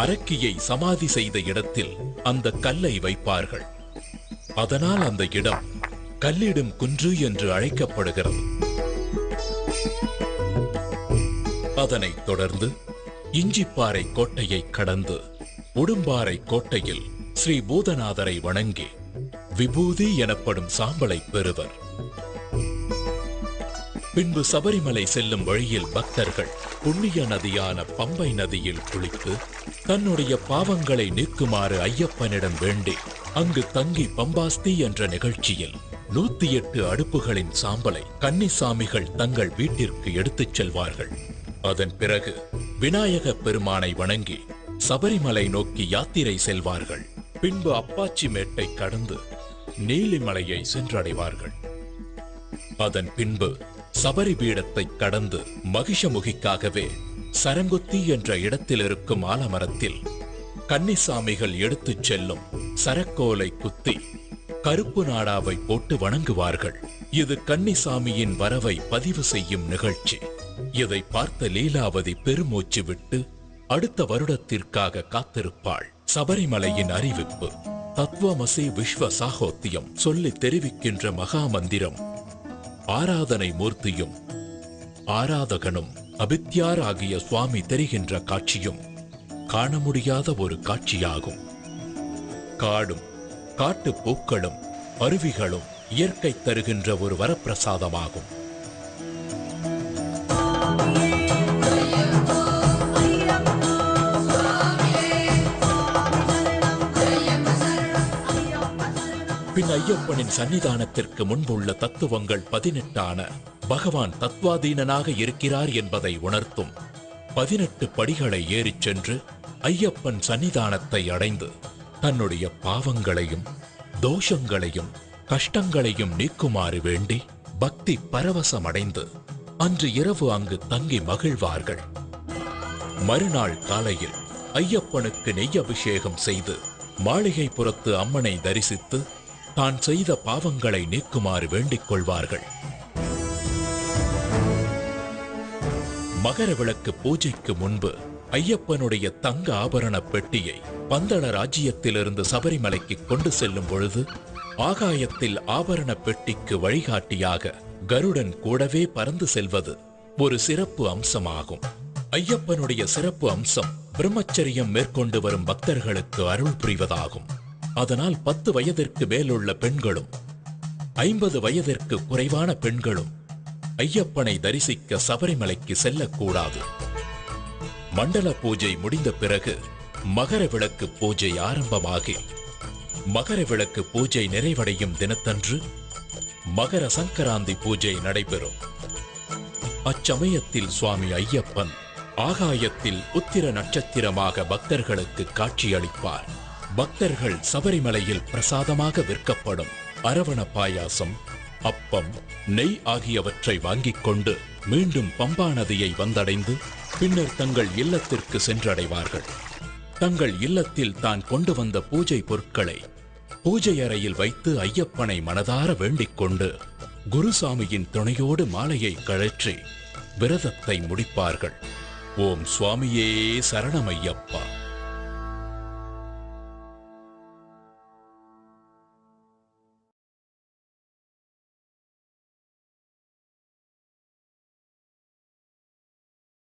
அரக்கியை சமாதி செய்த இடத்தில் அந்த கல்லை வைப்பார்கள். அதனால் அந்த இடம் கல்லிடும் குன்று என்று அழைக்கப்படுகிறது. அதனைத் தொடர்ந்து இஞ்சிப்பாறை கோட்டையை கடந்து உடும்பாறை கோட்டையில் ஸ்ரீ பூதநாதரை வணங்கி விபூதி எனப்படும் சாம்பலை பெறுவர். பின்பு சபரிமலை செல்லும் வழியில் பக்தர்கள் புண்ணிய நதியான பம்பை நதியில் குளித்து தன்னுடைய பாவங்களை நீக்குமாறு ஐயப்பனிடம் வேண்டி அங்கு தங்கி பம்பாஸ்தி என்ற நிகழ்ச்சியில் 108 அடுப்புகளின் சாம்பலை கன்னிசாமிகள் தங்கள் வீட்டிற்கு எடுத்துச் செல்வார்கள். அதன் பிறகு விநாயக பெருமானை வணங்கி சபரிமலை நோக்கி யாத்திரை செல்வார்கள். பின்பு அப்பாச்சி மேட்டை கடந்து நீலிமலையை சென்றடைவார்கள். அதன் பின்பு சபரி பீடத்தை கடந்து மகிஷமுகிக்காகவே சரங்குத்தி என்ற இடத்தில் இருக்கும் ஆலமரத்தில் கன்னிசாமிகள் எடுத்துச் செல்லும் சரக்கோலை குத்தி கருப்பு நாடாவை போட்டு வணங்குவார்கள். இது கன்னிசாமியின் வரவை பதிவு செய்யும் நிகழ்ச்சி. இதை பார்த்த லீலாவதி பெருமூச்சு விட்டு அடுத்த வருடத்திற்காக காத்திருப்பாள். சபரிமலையின் அறிவிப்பு. தத்துவமசி விஸ்வ சாகோத்தியம் சொல்லி தெரிவிக்கின்ற மகா மந்திரம் ஆராதனை மூர்த்தியும் ஆராதகனும் அபித்யார் ஆகிய சுவாமி தெரிகின்ற காட்சியும் காண முடியாத ஒரு காட்சியாகும். காடும் காட்டு பூக்களும் அருவிகளும் இயற்கை தருகின்ற ஒரு வரப்பிரசாதமாகும். பின் ஐயப்பனின் சன்னிதானத்திற்கு முன்புள்ள தத்துவங்கள் 18 பகவான் தத்வாதீனனாக இருக்கிறார் என்பதை உணர்த்தும் 18 படிகளை ஏறிச் சென்று ஐயப்பன் சன்னிதானத்தை அடைந்து தன்னுடைய பாவங்களையும் தோஷங்களையும் கஷ்டங்களையும் நீக்குமாறு வேண்டி பக்தி பரவசமடைந்து அன்று இரவு அங்கு தங்கி மகிழ்வார்கள். மறுநாள் காலையில் ஐயப்பனுக்கு நெய் அபிஷேகம் செய்து மாளிகைப்புறத்து அம்மனை தரிசித்து தான் செய்த பாவங்களை நீக்குமாறு வேண்டிக் கொள்வார்கள். மகர விளக்கு பூஜைக்கு முன்பு ஐயப்பனுடைய தங்க ஆபரண பெட்டியை பந்தள ராஜ்யத்திலிருந்து சபரிமலைக்கு கொண்டு செல்லும் பொழுது ஆகாயத்தில் ஆபரண பெட்டிக்கு வழிகாட்டியாக கருடன் கூடவே பறந்து செல்வது ஒரு சிறப்பு அம்சமாகும். ஐயப்பனுடைய சிறப்பு அம்சம் பிரம்மச்சரியம் மேற்கொண்டு வரும் பக்தர்களுக்கு அருள் புரிவதாகும். அதனால் 10 வயதிற்கு மேலுள்ள பெண்களும் 50 வயதிற்கு குறைவான பெண்களும் ஐயப்பனை தரிசிக்க சபரிமலைக்கு செல்லக்கூடாது. மண்டல பூஜை முடிந்த பிறகு மகர விளக்கு பூஜை ஆரம்பமாகி மகர விளக்கு பூஜை நிறைவடையும் தினத்தன்று மகர சங்கராந்தி பூஜை நடைபெறும். அச்சமயத்தில் சுவாமி ஐயப்பன் ஆகாயத்தில் உத்திர நட்சத்திரமாக பக்தர்களுக்கு காட்சியளிப்பார். பக்தர்கள் சபரிமலையில் பிரசாதமாக விற்கப்படும் அரவண பாயாசம், அப்பம், நெய் ஆகியவற்றை வாங்கிக் கொண்டு மீண்டும் பம்பா நதியை வந்தடைந்து பின்னர் தங்கள் இல்லத்திற்கு சென்றடைவார்கள். தங்கள் இல்லத்தில் தான் கொண்டு வந்த பூஜை பொருட்களை பூஜை அறையில் வைத்து ஐயப்பனை மனதார வேண்டிக் கொண்டு குருசாமியின் துணையோடு மாலையை கழற்றி விரதத்தை முடிப்பார்கள். ஓம் சுவாமியே சரணமையப்பா.